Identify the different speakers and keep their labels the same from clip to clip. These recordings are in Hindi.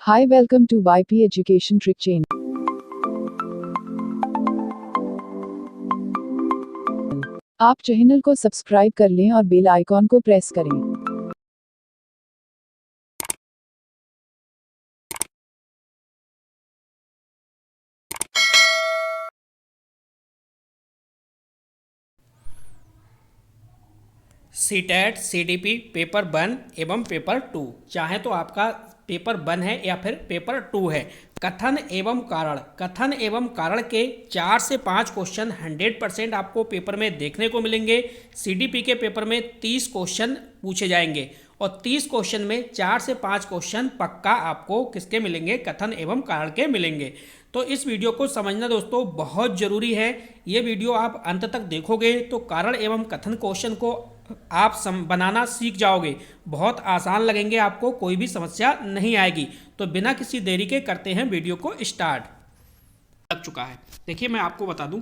Speaker 1: Hi, welcome to YP Education Trick Chain. आप चैनल को सब्सक्राइब कर लें और बेल आइकॉन को प्रेस करें।
Speaker 2: सीटेट सीडीपी पेपर 1 एवं पेपर 2, चाहे तो आपका पेपर 1 है या फिर पेपर 2 है। कथन एवं कारण के 4 से 5 क्वेश्चन 100% आपको पेपर में देखने को मिलेंगे। सीडीपी के पेपर में 30 क्वेश्चन पूछे जाएंगे और 30 क्वेश्चन में 4 से 5 क्वेश्चन पक्का आपको किसके मिलेंगे, कथन एवं कारण के मिलेंगे। तो इस वीडियो को समझना दोस्तों बहुत ज़रूरी है। ये वीडियो आप अंत तक देखोगे तो कारण एवं कथन क्वेश्चन को आप बनाना सीख जाओगे। बहुत आसान लगेंगे आपको, कोई भी समस्या नहीं आएगी। तो बिना किसी देरी के करते हैं वीडियो को स्टार्ट। लग चुका है। देखिए मैं आपको बता दूं,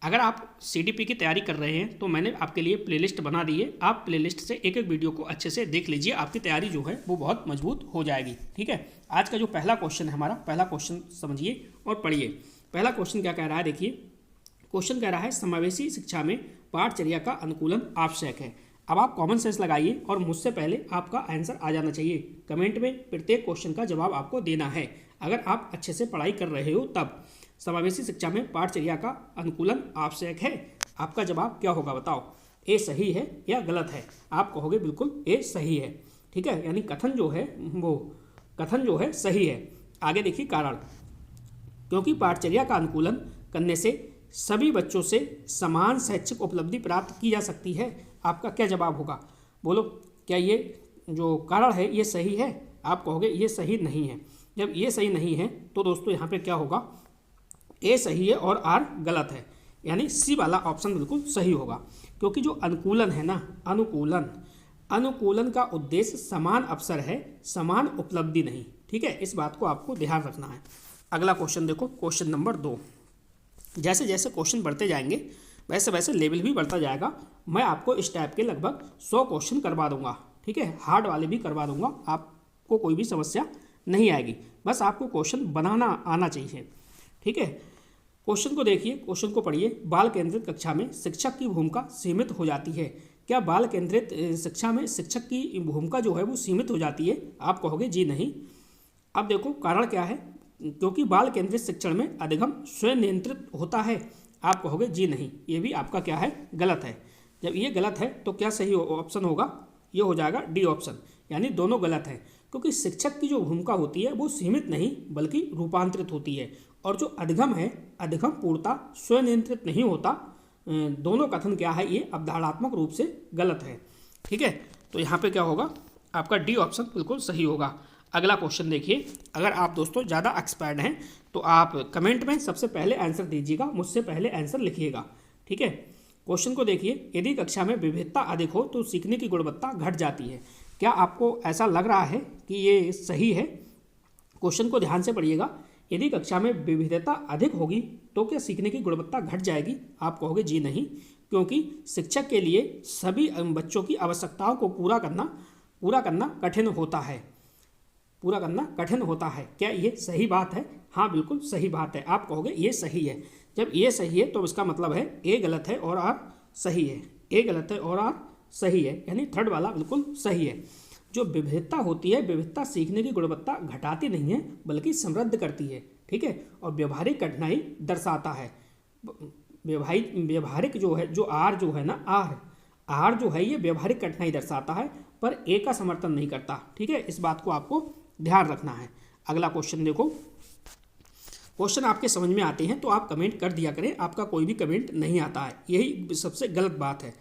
Speaker 2: अगर आप सीडीपी की तैयारी कर रहे हैं तो मैंने आपके लिए प्लेलिस्ट बना दी है। आप प्लेलिस्ट से एक एक वीडियो को अच्छे से देख लीजिए, आपकी तैयारी जो है वो बहुत मजबूत हो जाएगी। ठीक है, आज का जो पहला क्वेश्चन है हमारा, पहला क्वेश्चन समझिए और पढ़िए। पहला क्वेश्चन क्या कह रहा है, देखिए क्वेश्चन कह रहा है समावेशी शिक्षा में पाठचर्या का अनुकूलन आवश्यक है। अब आप कॉमन सेंस लगाइए और मुझसे पहले आपका आंसर आ जाना चाहिए। कमेंट में प्रत्येक क्वेश्चन का जवाब आपको देना है, अगर आप अच्छे से पढ़ाई कर रहे हो तब। समावेशी शिक्षा में पाठचर्या का अनुकूलन आवश्यक है, आपका जवाब क्या होगा बताओ। ए सही है या गलत है? आप कहोगे बिल्कुल ए सही है। ठीक है, यानी कथन जो है सही है। आगे देखिए कारण, क्योंकि पाठचर्या का अनुकूलन करने से सभी बच्चों से समान शैक्षिक उपलब्धि प्राप्त की जा सकती है। आपका क्या जवाब होगा, बोलो। क्या ये जो कारण है ये सही है? आप कहोगे ये सही नहीं है। जब ये सही नहीं है तो दोस्तों यहाँ पे क्या होगा, ए सही है और आर गलत है, यानी सी वाला ऑप्शन बिल्कुल सही होगा। क्योंकि जो अनुकूलन है ना, अनुकूलन का उद्देश्य समान अवसर है, समान उपलब्धि नहीं। ठीक है, इस बात को आपको ध्यान रखना है। अगला क्वेश्चन देखो, क्वेश्चन नंबर 2। जैसे जैसे क्वेश्चन बढ़ते जाएंगे वैसे वैसे लेवल भी बढ़ता जाएगा। मैं आपको इस टाइप के लगभग 100 क्वेश्चन करवा दूंगा। ठीक है, हार्ड वाले भी करवा दूंगा, आपको कोई भी समस्या नहीं आएगी। बस आपको क्वेश्चन बनाना आना चाहिए। ठीक है, क्वेश्चन को देखिए, क्वेश्चन को पढ़िए। बाल केंद्रित कक्षा में शिक्षक की भूमिका सीमित हो जाती है। क्या बाल केंद्रित शिक्षा में शिक्षक की भूमिका जो है वो सीमित हो जाती है? आप कहोगे जी नहीं। अब देखो कारण क्या है, क्योंकि बाल केंद्रित शिक्षण में अधिगम स्वयं नियंत्रित होता है। आप कहोगे जी नहीं, ये भी आपका क्या है, गलत है। जब ये गलत है तो क्या सही ऑप्शन होगा, ये हो जाएगा डी ऑप्शन, यानी दोनों गलत है। क्योंकि शिक्षक की जो भूमिका होती है वो सीमित नहीं बल्कि रूपांतरित होती है, और जो अधिगम है, अधिगम पूर्णतः स्वयं नियंत्रित नहीं होता। दोनों कथन क्या है, ये अवधारणात्मक रूप से गलत है। ठीक है, तो यहाँ पे क्या होगा, आपका डी ऑप्शन बिल्कुल सही होगा। अगला क्वेश्चन देखिए। अगर आप दोस्तों ज़्यादा एक्सपर्ट हैं तो आप कमेंट में सबसे पहले आंसर दीजिएगा, मुझसे पहले आंसर लिखिएगा। ठीक है, क्वेश्चन को देखिए। यदि कक्षा में विविधता अधिक हो तो सीखने की गुणवत्ता घट जाती है। क्या आपको ऐसा लग रहा है कि ये सही है? क्वेश्चन को ध्यान से पढ़िएगा। यदि कक्षा में विविधता अधिक होगी तो क्या सीखने की गुणवत्ता घट जाएगी? आप कहोगे जी नहीं, क्योंकि शिक्षक के लिए सभी बच्चों की आवश्यकताओं को पूरा करना कठिन होता है। क्या ये सही बात है? हाँ बिल्कुल सही बात है। आप कहोगे ये सही है। जब ये सही है तो इसका मतलब है ए गलत है और आर सही है। ए गलत है और आर सही है, यानी थर्ड वाला बिल्कुल सही है। जो विविधता होती है, विविधता सीखने की गुणवत्ता घटाती नहीं है बल्कि समृद्ध करती है। ठीक है, और व्यवहारिक कठिनाई दर्शाता है। व्यवहारिक जो है, जो आर जो है ना, आर जो है ये व्यवहारिक कठिनाई दर्शाता है पर ए का समर्थन नहीं करता। ठीक है, इस बात को आपको ध्यान रखना है। अगला क्वेश्चन देखो। क्वेश्चन आपके समझ में आते हैं तो आप कमेंट कर दिया करें, आपका कोई भी कमेंट नहीं आता है, यही सबसे गलत बात है।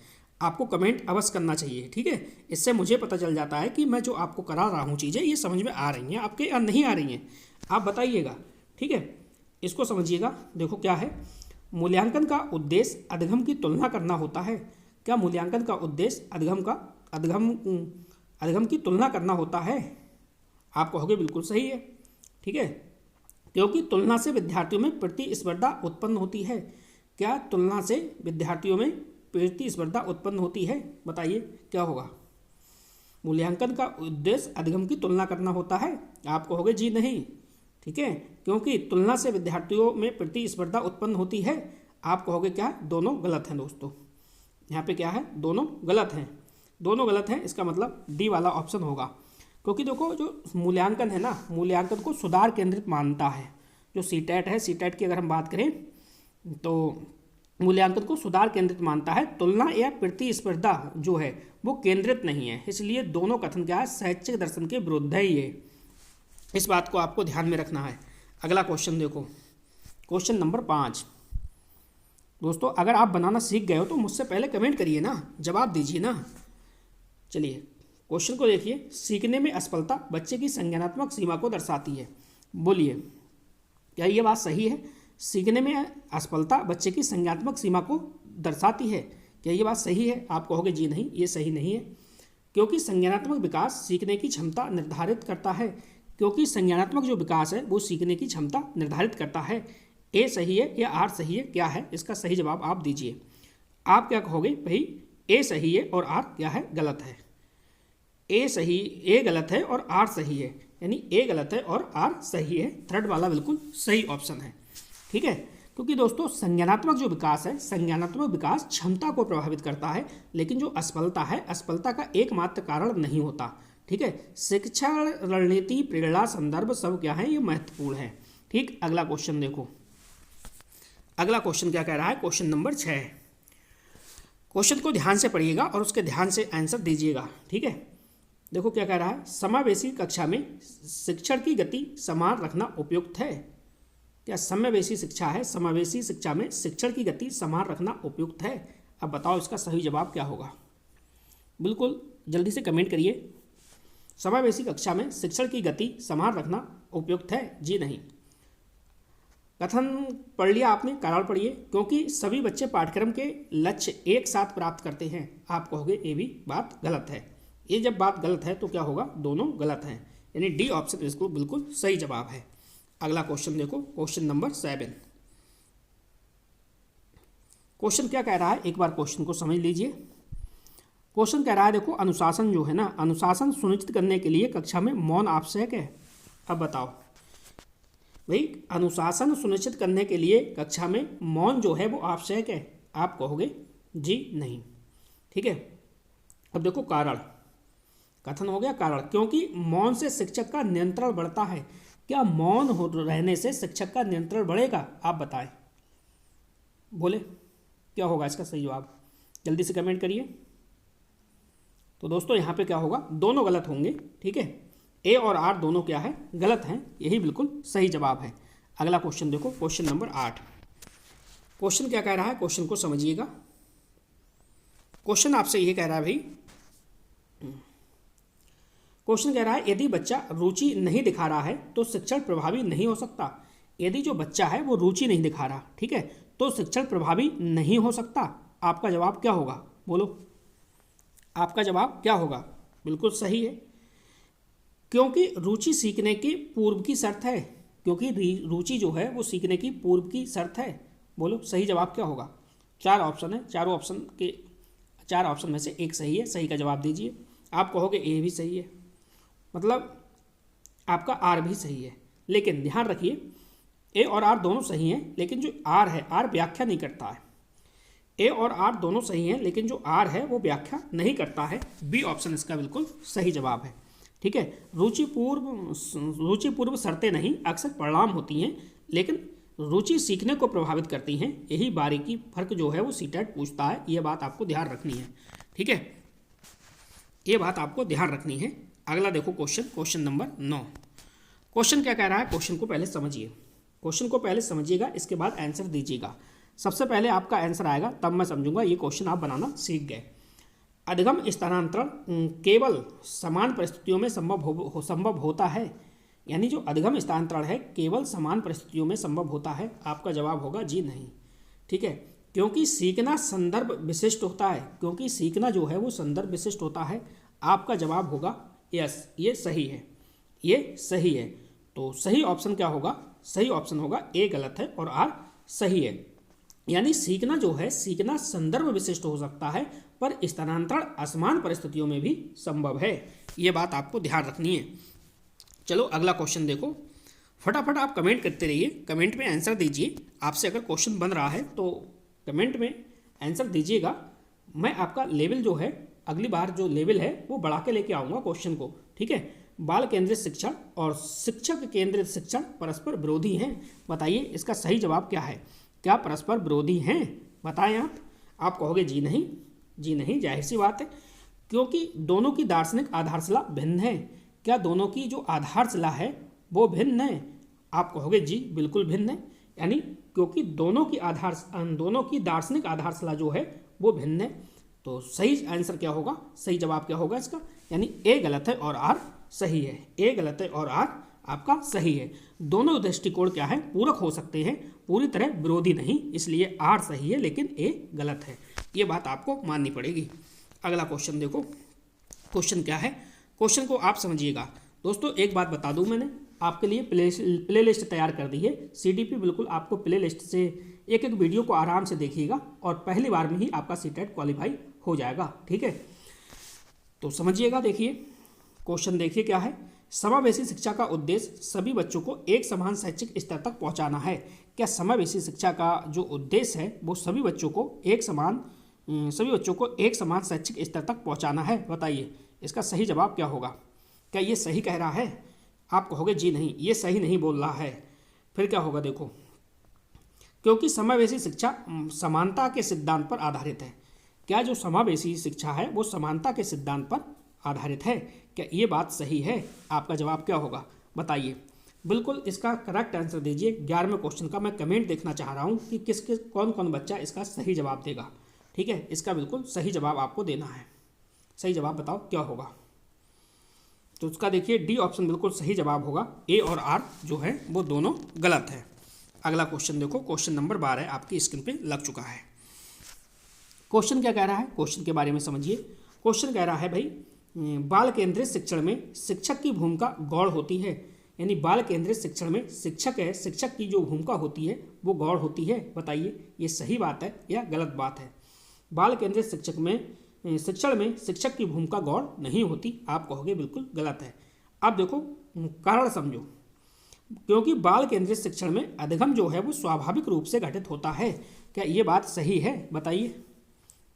Speaker 2: आपको कमेंट अवश्य करना चाहिए। ठीक है, इससे मुझे पता चल जाता है कि मैं जो आपको करा रहा हूँ चीज़ें ये समझ में आ रही हैं आपके या नहीं आ रही हैं, आप बताइएगा। ठीक है, इसको समझिएगा। देखो क्या है, मूल्यांकन का उद्देश्य अधिगम की तुलना करना होता है। क्या मूल्यांकन का उद्देश्य अधिगम की तुलना करना होता है? आप कहोगे बिल्कुल सही है। ठीक है, क्योंकि तुलना से विद्यार्थियों में प्रतिस्पर्धा उत्पन्न होती है। क्या तुलना से विद्यार्थियों में प्रतिस्पर्धा उत्पन्न होती है? बताइए क्या होगा। मूल्यांकन का उद्देश्य अधिगम की तुलना करना होता है? आप कहोगे जी नहीं, ठीक है, क्योंकि तुलना से विद्यार्थियों में प्रतिस्पर्धा उत्पन्न होती है। आप कहोगे क्या? दोनों गलत हैं दोस्तों। यहाँ पे क्या है? दोनों गलत हैं, दोनों गलत हैं। इसका मतलब डी वाला ऑप्शन होगा, क्योंकि देखो जो मूल्यांकन है ना, मूल्यांकन को सुधार केंद्रित मानता है। जो सीटेट है, सीटेट की अगर हम बात करें तो मूल्यांकन को सुधार केंद्रित मानता है, तुलना या प्रतिस्पर्धा जो है वो केंद्रित नहीं है। इसलिए दोनों कथन क्या है? शैक्षिक दर्शन के विरुद्ध है ये। इस बात को आपको ध्यान में रखना है। अगला क्वेश्चन देखो, क्वेश्चन नंबर 5। दोस्तों अगर आप बनाना सीख गए हो तो मुझसे पहले कमेंट करिए ना, जवाब दीजिए ना। चलिए क्वेश्चन को देखिए। सीखने में असफलता बच्चे की संज्ञानात्मक सीमा को दर्शाती है। बोलिए क्या ये बात सही है? सीखने में असफलता बच्चे की संज्ञानात्मक सीमा को दर्शाती है, क्या ये बात सही है? आप कहोगे जी नहीं, ये सही नहीं है, क्योंकि संज्ञानात्मक विकास सीखने की क्षमता निर्धारित करता है। क्योंकि संज्ञानात्मक जो विकास है वो सीखने की क्षमता निर्धारित करता है। ए सही है या आर सही है? क्या है इसका सही जवाब? आप दीजिए। आप क्या कहोगे? भाई ए सही है और आर क्या है? गलत है। ए सही, ए गलत है और आर सही है, यानी ए गलत है और आर सही है। थर्ड वाला बिल्कुल सही ऑप्शन है, ठीक है। क्योंकि दोस्तों संज्ञानात्मक जो विकास है, संज्ञानात्मक विकास क्षमता को प्रभावित करता है, लेकिन जो असफलता है, असफलता का एकमात्र कारण नहीं होता, ठीक है। शिक्षण रणनीति, प्रेरणा, संदर्भ सब क्या है? ये महत्वपूर्ण है, ठीक। अगला क्वेश्चन देखो, अगला क्वेश्चन क्या कह रहा है? Question number 6। क्वेश्चन को ध्यान से पढ़िएगा और उसके ध्यान से आंसर दीजिएगा, ठीक है। देखो क्या कह रहा है? समावेशी कक्षा में शिक्षण की गति समान रखना उपयुक्त है। क्या समावेशी शिक्षा है? समावेशी शिक्षा में शिक्षण की गति समान रखना उपयुक्त है? अब बताओ इसका सही जवाब क्या होगा? बिल्कुल जल्दी से कमेंट करिए। समावेशी कक्षा में शिक्षण की गति समान रखना उपयुक्त है? जी नहीं। कथन पढ़ लिया आपने, कारण पढ़िए। क्योंकि सभी बच्चे पाठ्यक्रम के लक्ष्य एक साथ प्राप्त करते हैं। आप कहोगे ये भी बात गलत है। ये जब बात गलत है तो क्या होगा? दोनों गलत हैं, यानी डी ऑप्शन इसको बिल्कुल सही जवाब है। अगला क्वेश्चन देखो, क्वेश्चन नंबर 7। क्वेश्चन क्या कह रहा है? एक बार क्वेश्चन को समझ लीजिए। क्वेश्चन कह रहा है, देखो अनुशासन जो है ना, अनुशासन सुनिश्चित करने के लिए कक्षा में मौन आवश्यक है। अब बताओ भाई, अनुशासन सुनिश्चित करने के लिए कक्षा में मौन जो है वो आवश्यक है? आप कहोगे जी नहीं, ठीक है। अब देखो कारण, कथन हो गया कारण। क्योंकि मौन से शिक्षक का नियंत्रण बढ़ता है। क्या मौन रहने से शिक्षक का नियंत्रण बढ़ेगा? आप बताएं, बोले क्या होगा इसका सही जवाब? जल्दी से कमेंट करिए। तो दोस्तों यहाँ पे क्या होगा? दोनों गलत होंगे, ठीक है। ए और आर दोनों क्या है? गलत हैं। यही बिल्कुल सही जवाब है। अगला क्वेश्चन देखो, क्वेश्चन नंबर 8। क्वेश्चन क्या कह रहा है? क्वेश्चन को समझिएगा। क्वेश्चन आपसे ये कह रहा है भाई, क्वेश्चन कह रहा है यदि बच्चा रुचि नहीं दिखा रहा है तो शिक्षण प्रभावी नहीं हो सकता। यदि जो बच्चा है वो रुचि नहीं दिखा रहा, ठीक है, तो शिक्षण प्रभावी नहीं हो सकता। आपका जवाब क्या होगा? बोलो, आपका जवाब क्या होगा? बिल्कुल सही है, क्योंकि रुचि सीखने के पूर्व की शर्त है। क्योंकि रुचि जो है वो सीखने की पूर्व की शर्त है। बोलो सही जवाब क्या होगा? 4 ऑप्शन है, चारों ऑप्शन के 4 ऑप्शन में से एक सही है। सही का जवाब दीजिए। आप कहोगे ए भी सही है, मतलब आपका आर भी सही है। लेकिन ध्यान रखिए, ए और आर दोनों सही हैं, लेकिन जो आर है, आर व्याख्या नहीं करता है। ए और आर दोनों सही हैं, लेकिन जो आर है वो व्याख्या नहीं करता है। बी ऑप्शन इसका बिल्कुल सही जवाब है, ठीक है। रुचि पूर्व शर्तें नहीं, अक्सर परिणाम होती हैं, लेकिन रुचि सीखने को प्रभावित करती हैं। यही बारीकी फर्क जो है वो सीटेट पूछता है। ये बात आपको ध्यान रखनी है, ठीक है, ये बात आपको ध्यान रखनी है। अगला देखो क्वेश्चन, क्वेश्चन नंबर 9। क्वेश्चन क्या कह रहा है? क्वेश्चन को पहले समझिए, क्वेश्चन को पहले समझिएगा, इसके बाद आंसर दीजिएगा। सबसे पहले आपका आंसर आएगा तब मैं समझूंगा ये क्वेश्चन आप बनाना सीख गए। अधिगम स्थानांतरण केवल समान परिस्थितियों में संभव होता है। यानी जो अधिगम स्थानांतरण है केवल समान परिस्थितियों में संभव होता है। आपका जवाब होगा जी नहीं, ठीक है। क्योंकि सीखना संदर्भ विशिष्ट होता है। क्योंकि सीखना जो है वो संदर्भ विशिष्ट होता है। आपका जवाब होगा यस, ये सही है, ये सही है। तो सही ऑप्शन क्या होगा? सही ऑप्शन होगा ए गलत है और आर सही है। यानी सीखना जो है, सीखना संदर्भ विशिष्ट हो सकता है, पर स्थानांतरण असमान परिस्थितियों में भी संभव है। ये बात आपको ध्यान रखनी है। चलो अगला क्वेश्चन देखो, फटाफट आप कमेंट करते रहिए, कमेंट में आंसर दीजिए। आपसे अगर क्वेश्चन बन रहा है तो कमेंट में आंसर दीजिएगा। मैं आपका लेवल जो है, अगली बार जो लेवल है वो बढ़ा के लेके आऊँगा क्वेश्चन को, ठीक है। बाल केंद्रित शिक्षण और शिक्षक केंद्रित शिक्षण परस्पर विरोधी हैं, बताइए इसका सही जवाब क्या है। क्या परस्पर विरोधी हैं, बताएं आप कहोगे जी नहीं, जी नहीं, जाहिर सी बात है, क्योंकि दोनों की दार्शनिक आधारशिला भिन्न है। क्या दोनों की जो आधारशिला है वो भिन्न है, आप कहोगे जी बिल्कुल भिन्न है, यानी क्योंकि दोनों की दार्शनिक आधारशिला जो है वो भिन्न है। तो सही आंसर क्या होगा, सही जवाब क्या होगा इसका, यानी ए गलत है और आर सही है। ए गलत है और आर आपका सही है। दोनों दृष्टिकोण क्या है, पूरक हो सकते हैं, पूरी तरह विरोधी नहीं, इसलिए आर सही है लेकिन ए गलत है। ये बात आपको माननी पड़ेगी। अगला क्वेश्चन देखो, क्वेश्चन क्या है, क्वेश्चन को आप समझिएगा। दोस्तों एक बात बता दूं, मैंने आपके लिए प्ले लिस्ट तैयार कर दी है। सीडीपी बिल्कुल आपको प्ले लिस्ट से एक एक वीडियो को आराम से देखिएगा और पहली बार में ही आपका सीटेट क्वालिफाई हो जाएगा, ठीक है। तो समझिएगा, देखिए क्वेश्चन देखिए क्या है। समावेशी शिक्षा का उद्देश्य सभी बच्चों को एक समान शैक्षिक स्तर तक पहुंचाना है। क्या समावेशी शिक्षा का जो उद्देश्य है वो सभी बच्चों को एक समान शैक्षिक स्तर तक पहुंचाना है, बताइए इसका सही जवाब क्या होगा। क्या ये सही कह रहा है, आप कहोगे जी नहीं, ये सही नहीं बोल रहा है। फिर क्या होगा देखो, क्योंकि समावेशी शिक्षा समानता के सिद्धांत पर आधारित है। क्या जो समावेशी शिक्षा है वो समानता के सिद्धांत पर आधारित है, क्या ये बात सही है, आपका जवाब क्या होगा बताइए। बिल्कुल इसका करेक्ट आंसर दीजिए। 11वें क्वेश्चन का मैं कमेंट देखना चाह रहा हूँ कि कौन कौन बच्चा इसका सही जवाब देगा, ठीक है। इसका बिल्कुल सही जवाब आपको देना है। सही जवाब बताओ क्या होगा। तो उसका देखिए डी ऑप्शन बिल्कुल सही जवाब होगा। ए और आर जो है वो दोनों गलत है। अगला क्वेश्चन देखो, क्वेश्चन नंबर 12 आपकी स्क्रीन पे लग चुका है। क्वेश्चन क्या कह रहा है, क्वेश्चन के बारे में समझिए। क्वेश्चन कह रहा है भाई, बाल केंद्रित शिक्षण में शिक्षक की भूमिका गौण होती है, यानी बाल केंद्रित शिक्षण में शिक्षक की जो भूमिका होती है वो गौण होती है, बताइए ये सही बात है या गलत बात है। बाल केंद्रित शिक्षण में शिक्षक की भूमिका गौण नहीं होती, आप कहोगे बिल्कुल गलत है। अब देखो कारण समझो, क्योंकि बाल केंद्रित शिक्षण में अधिगम जो है वो स्वाभाविक रूप से घटित होता है। क्या ये बात सही है, बताइए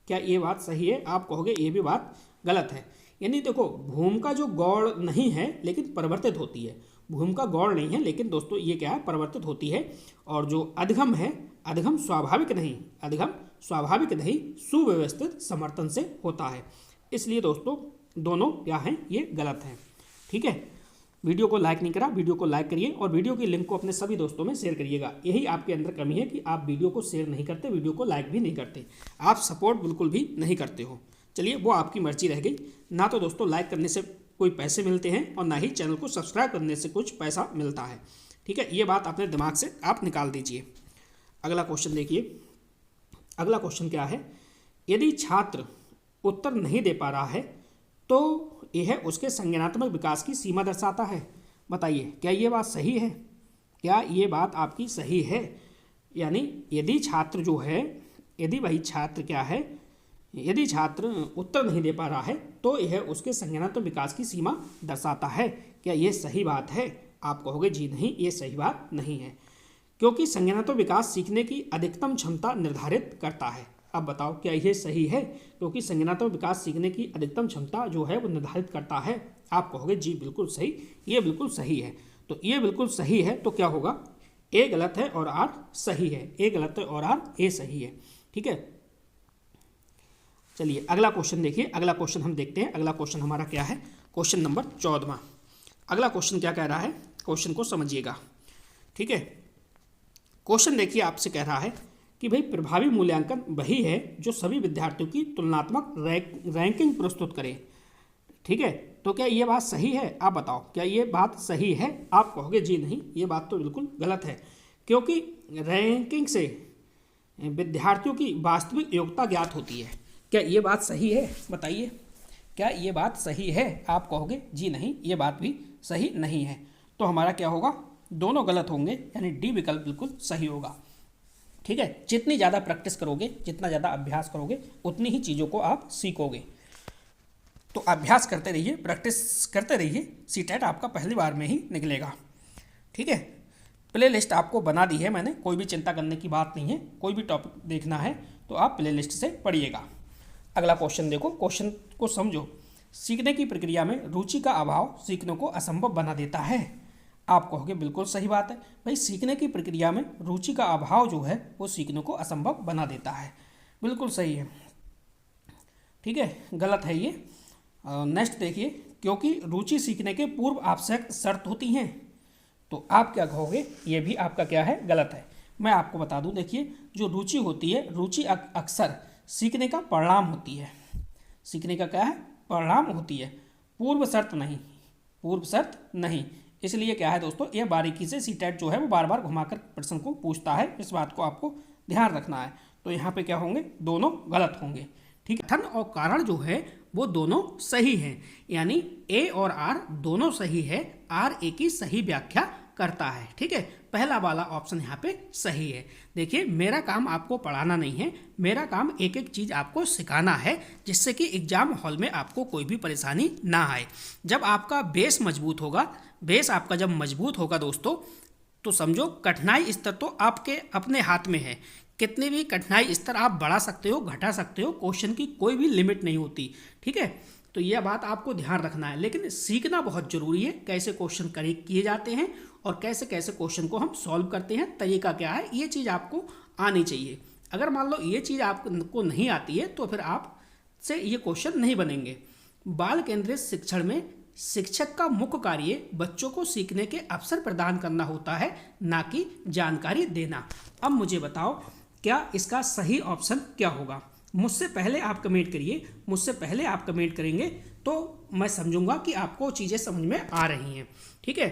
Speaker 2: क्या ये बात सही है, आप कहोगे ये भी बात गलत है। यानी देखो भूमिका जो गौण नहीं है लेकिन परिवर्तित होती है, भूमिका गौण नहीं है लेकिन दोस्तों ये क्या है, परिवर्तित होती है। और जो अधिगम है, अधिगम स्वाभाविक नहीं सुव्यवस्थित समर्थन से होता है। इसलिए दोस्तों दोनों क्या हैं, ये गलत हैं, ठीक है। वीडियो को लाइक नहीं करा, वीडियो को लाइक करिए और वीडियो की लिंक को अपने सभी दोस्तों में शेयर करिएगा। यही आपके अंदर कमी है कि आप वीडियो को शेयर नहीं करते, वीडियो को लाइक भी नहीं करते, आप सपोर्ट बिल्कुल भी नहीं करते हो। चलिए वो आपकी मर्जी रह गई। ना तो दोस्तों लाइक करने से कोई पैसे मिलते हैं और ना ही चैनल को सब्सक्राइब करने से कुछ पैसा मिलता है, ठीक है। ये बात अपने दिमाग से आप निकाल दीजिए। अगला क्वेश्चन देखिए, अगला क्वेश्चन क्या है, यदि छात्र उत्तर नहीं दे पा रहा है तो यह उसके संज्ञानात्मक विकास की सीमा दर्शाता है, बताइए क्या ये बात सही है, क्या ये बात आपकी सही है। यानी यदि छात्र जो है, यदि छात्र उत्तर नहीं दे पा रहा है तो यह उसके संज्ञानात्मक विकास की सीमा दर्शाता है, क्या ये सही बात है, आप कहोगे जी नहीं, ये सही बात नहीं है, क्योंकि संज्ञानात्मक विकास सीखने की अधिकतम क्षमता निर्धारित करता है। अब बताओ क्या ये सही है, क्योंकि संज्ञानात्मक विकास सीखने की अधिकतम क्षमता जो है वो निर्धारित करता है, आप कहोगे जी बिल्कुल सही, ये बिल्कुल सही है। तो ये बिल्कुल सही है तो क्या होगा, ए गलत है और आर सही है, ए गलत है और आर ए सही है, ठीक है। चलिए अगला क्वेश्चन देखिए, अगला क्वेश्चन हम देखते हैं। अगला क्वेश्चन हमारा क्या है, क्वेश्चन नंबर 14। अगला क्वेश्चन क्या कह रहा है, क्वेश्चन को समझिएगा, ठीक है। क्वेश्चन देखिए आपसे कह रहा है कि भाई प्रभावी मूल्यांकन वही है जो सभी विद्यार्थियों की तुलनात्मक रैंकिंग प्रस्तुत करे, ठीक है। तो क्या ये बात सही है, आप बताओ क्या ये बात सही है, आप कहोगे जी नहीं, ये बात तो बिल्कुल गलत है, क्योंकि रैंकिंग से विद्यार्थियों की वास्तविक योग्यता ज्ञात होती है। क्या ये बात सही है, बताइए क्या ये बात सही है, आप कहोगे जी नहीं, ये बात भी सही नहीं है। तो हमारा क्या होगा, दोनों गलत होंगे, यानी डी विकल्प बिल्कुल सही होगा, ठीक है, जितनी ज़्यादा प्रैक्टिस करोगे, जितना ज़्यादा अभ्यास करोगे, उतनी ही चीज़ों को आप सीखोगे। तो अभ्यास करते रहिए, प्रैक्टिस करते रहिए, सीटेट आपका पहली बार में ही निकलेगा। ठीक है, प्ले लिस्ट आपको बना दी है मैंने, कोई भी चिंता करने की बात नहीं है। कोई भी टॉपिक देखना है तो आप प्ले लिस्ट से पढ़िएगा। अगला क्वेश्चन देखो, क्वेश्चन को समझो। सीखने की प्रक्रिया में रुचि का अभाव सीखने को असंभव बना देता है। आप कहोगे बिल्कुल सही बात है भाई, सीखने की प्रक्रिया में रुचि का अभाव जो है वो सीखने को असंभव बना देता है। बिल्कुल सही है, ठीक है, गलत है ये। नेक्स्ट देखिए, क्योंकि रुचि सीखने के पूर्व आवश्यक शर्त होती हैं। तो आप क्या कहोगे, ये भी आपका क्या है, गलत है। मैं आपको बता दूं, देखिए जो रुचि होती है, रुचि अक्सर सीखने का परिणाम होती है। सीखने का क्या है, परिणाम होती है, पूर्व शर्त नहीं, पूर्व शर्त नहीं। इसलिए क्या है दोस्तों, ये बारीकी से सीटेट जो है वो बार बार घुमाकर प्रश्न को पूछता है, इस बात को आपको ध्यान रखना है। तो यहाँ पे क्या होंगे, दोनों गलत होंगे। ठीक है, कथन और कारण जो है वो दोनों सही हैं, यानी ए और आर दोनों सही है, आर ए की सही व्याख्या करता है। ठीक है, पहला वाला ऑप्शन यहाँ पे सही है। देखिए, मेरा काम आपको पढ़ाना नहीं है, मेरा काम एक एक चीज़ आपको सिखाना है, जिससे कि एग्जाम हॉल में आपको कोई भी परेशानी ना आए। जब आपका बेस मजबूत होगा, बेस आपका जब मजबूत होगा दोस्तों, तो समझो कठिनाई स्तर तो आपके अपने हाथ में है। कितने भी कठिनाई स्तर आप बढ़ा सकते हो, घटा सकते हो, क्वेश्चन की कोई भी लिमिट नहीं होती। ठीक है, तो यह बात आपको ध्यान रखना है। लेकिन सीखना बहुत जरूरी है, कैसे क्वेश्चन किए जाते हैं और कैसे कैसे क्वेश्चन को हम सॉल्व करते हैं, तरीका क्या है, ये चीज़ आपको आनी चाहिए। अगर मान लो ये चीज़ आपको नहीं आती है तो फिर आप से ये क्वेश्चन नहीं बनेंगे। बाल केंद्रित शिक्षण में शिक्षक का मुख्य कार्य बच्चों को सीखने के अवसर प्रदान करना होता है, ना कि जानकारी देना। अब मुझे बताओ, क्या इसका सही ऑप्शन क्या होगा? मुझसे पहले आप कमेंट करिए, मुझसे पहले आप कमेंट करेंगे तो मैं समझूंगा कि आपको चीज़ें समझ में आ रही हैं। ठीक है,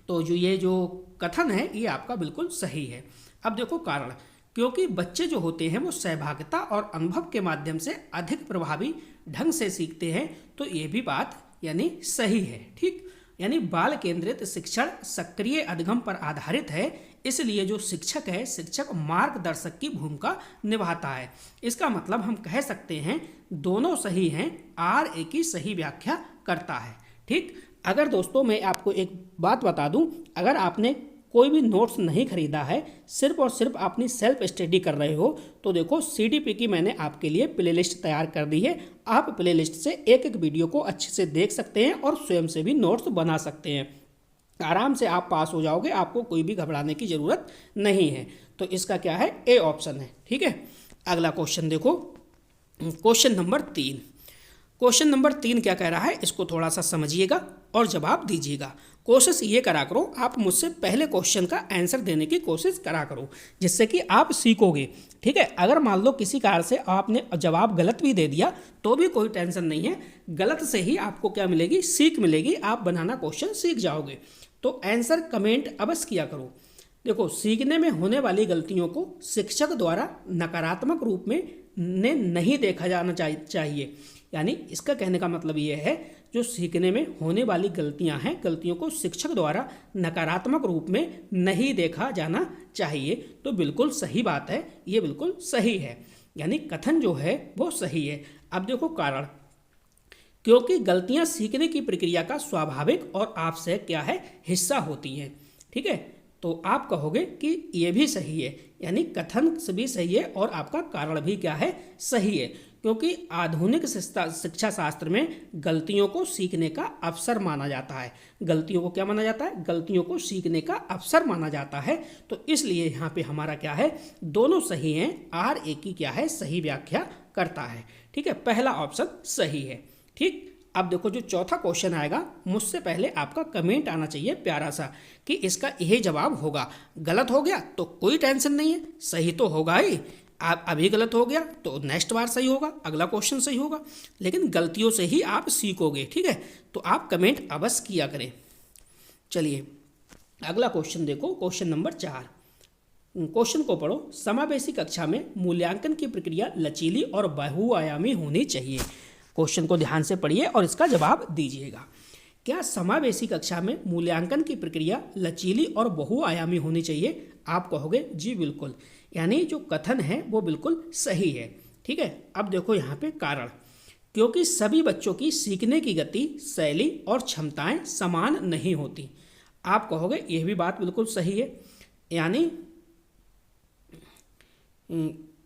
Speaker 2: तो जो कथन है ये आपका बिल्कुल सही है। अब देखो कारण, क्योंकि बच्चे जो होते हैं वो सहभागिता और अनुभव के माध्यम से अधिक प्रभावी ढंग से सीखते हैं, तो ये भी बात यानी सही है। ठीक, यानी बाल केंद्रित शिक्षण सक्रिय अधिगम पर आधारित है, इसलिए जो शिक्षक है, शिक्षक मार्गदर्शक की भूमिका निभाता है। इसका मतलब हम कह सकते हैं दोनों सही हैं, आर ए की सही व्याख्या करता है। ठीक, अगर दोस्तों मैं आपको एक बात बता दूं, अगर आपने कोई भी नोट्स नहीं खरीदा है, सिर्फ और सिर्फ अपनी सेल्फ स्टडी कर रहे हो, तो देखो सीडीपी की मैंने आपके लिए प्लेलिस्ट तैयार कर दी है। आप प्लेलिस्ट से एक एक वीडियो को अच्छे से देख सकते हैं और स्वयं से भी नोट्स बना सकते हैं। आराम से आप पास हो जाओगे, आपको कोई भी घबराने की ज़रूरत नहीं है। तो इसका क्या है, ए ऑप्शन है। ठीक है, अगला क्वेश्चन देखो, क्वेश्चन नंबर 3। क्वेश्चन नंबर 3 क्या कह रहा है, इसको थोड़ा सा समझिएगा और जवाब दीजिएगा। कोशिश ये करा करो, आप मुझसे पहले क्वेश्चन का आंसर देने की कोशिश करा करो, जिससे कि आप सीखोगे। ठीक है, अगर मान लो किसी कारण से आपने जवाब गलत भी दे दिया तो भी कोई टेंशन नहीं है, गलत से ही आपको क्या मिलेगी, सीख मिलेगी, आप बनाना क्वेश्चन सीख जाओगे। तो आंसर कमेंट अवश्य किया करो। देखो, सीखने में होने वाली गलतियों को शिक्षक द्वारा नकारात्मक रूप में नहीं देखा जाना चाहिए। यानी इसका कहने का मतलब ये है, जो सीखने में होने वाली गलतियां हैं, गलतियों को शिक्षक द्वारा नकारात्मक रूप में नहीं देखा जाना चाहिए। तो बिल्कुल सही बात है, ये बिल्कुल सही है, यानी कथन जो है वो सही है। अब देखो कारण, क्योंकि गलतियां सीखने की प्रक्रिया का स्वाभाविक और आवश्यक क्या है, हिस्सा होती हैं। ठीक है, तो आप कहोगे कि ये भी सही है, यानी कथन भी सही है और आपका कारण भी क्या है, सही है। क्योंकि आधुनिक शिक्षा शास्त्र में गलतियों को सीखने का अवसर माना जाता है। गलतियों को क्या माना जाता है, गलतियों को सीखने का अवसर माना जाता है। तो इसलिए यहाँ पे हमारा क्या है, दोनों सही हैं, आर ए की क्या है, सही व्याख्या करता है। ठीक है, पहला ऑप्शन सही है। ठीक, अब देखो जो चौथा क्वेश्चन आएगा, मुझसे पहले आपका कमेंट आना चाहिए प्यारा सा कि इसका यही जवाब होगा। गलत हो गया तो कोई टेंशन नहीं है, सही तो होगा ही। आप अभी गलत हो गया तो नेक्स्ट बार सही होगा, अगला क्वेश्चन सही होगा, लेकिन गलतियों से ही आप सीखोगे। ठीक है, तो आप कमेंट अवश्य किया करें। चलिए अगला क्वेश्चन देखो, क्वेश्चन नंबर 4। क्वेश्चन को पढ़ो, समावेशी कक्षा में मूल्यांकन की प्रक्रिया लचीली और बहुआयामी होनी चाहिए। क्वेश्चन को ध्यान से पढ़िए और इसका जवाब दीजिएगा। क्या समावेशी कक्षा में मूल्यांकन की प्रक्रिया लचीली और बहुआयामी होनी चाहिए? आप कहोगे जी बिल्कुल, यानी जो कथन है वो बिल्कुल सही है। ठीक है, अब देखो यहाँ पे कारण, क्योंकि सभी बच्चों की सीखने की गति, शैली और क्षमताएं समान नहीं होती। आप कहोगे यह भी बात बिल्कुल सही है, यानी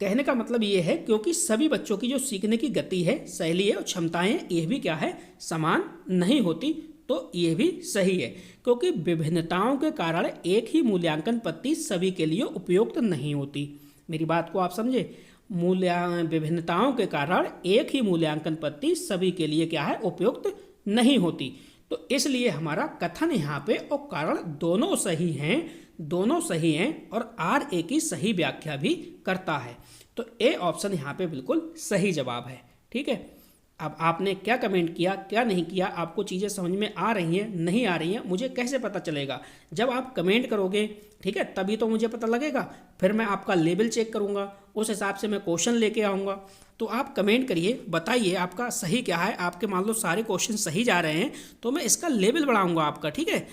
Speaker 2: कहने का मतलब ये है क्योंकि सभी बच्चों की जो सीखने की गति है, शैली है और क्षमताएं हैं, ये भी क्या है, समान नहीं होती। तो ये भी सही है, क्योंकि विभिन्नताओं के कारण एक ही मूल्यांकन पद्धति सभी के लिए उपयुक्त नहीं होती। मेरी बात को आप समझे, विभिन्नताओं के कारण एक ही मूल्यांकन पद्धति सभी के लिए क्या है, उपयुक्त नहीं होती। तो इसलिए हमारा कथन यहाँ पे और कारण दोनों सही हैं और आर ए की सही व्याख्या भी करता है। तो ए ऑप्शन यहाँ पे बिल्कुल सही जवाब है। ठीक है, अब आपने क्या कमेंट किया, क्या नहीं किया, आपको चीज़ें समझ में आ रही हैं, नहीं आ रही हैं, मुझे कैसे पता चलेगा? जब आप कमेंट करोगे, ठीक है, तभी तो मुझे पता लगेगा। फिर मैं आपका लेवल चेक करूँगा, उस हिसाब से मैं क्वेश्चन लेके आऊँगा। तो आप कमेंट करिए, बताइए आपका सही क्या है। आपके मान लो सारे क्वेश्चन सही जा रहे हैं तो मैं इसका लेवल बढ़ाऊँगा आपका। ठीक है,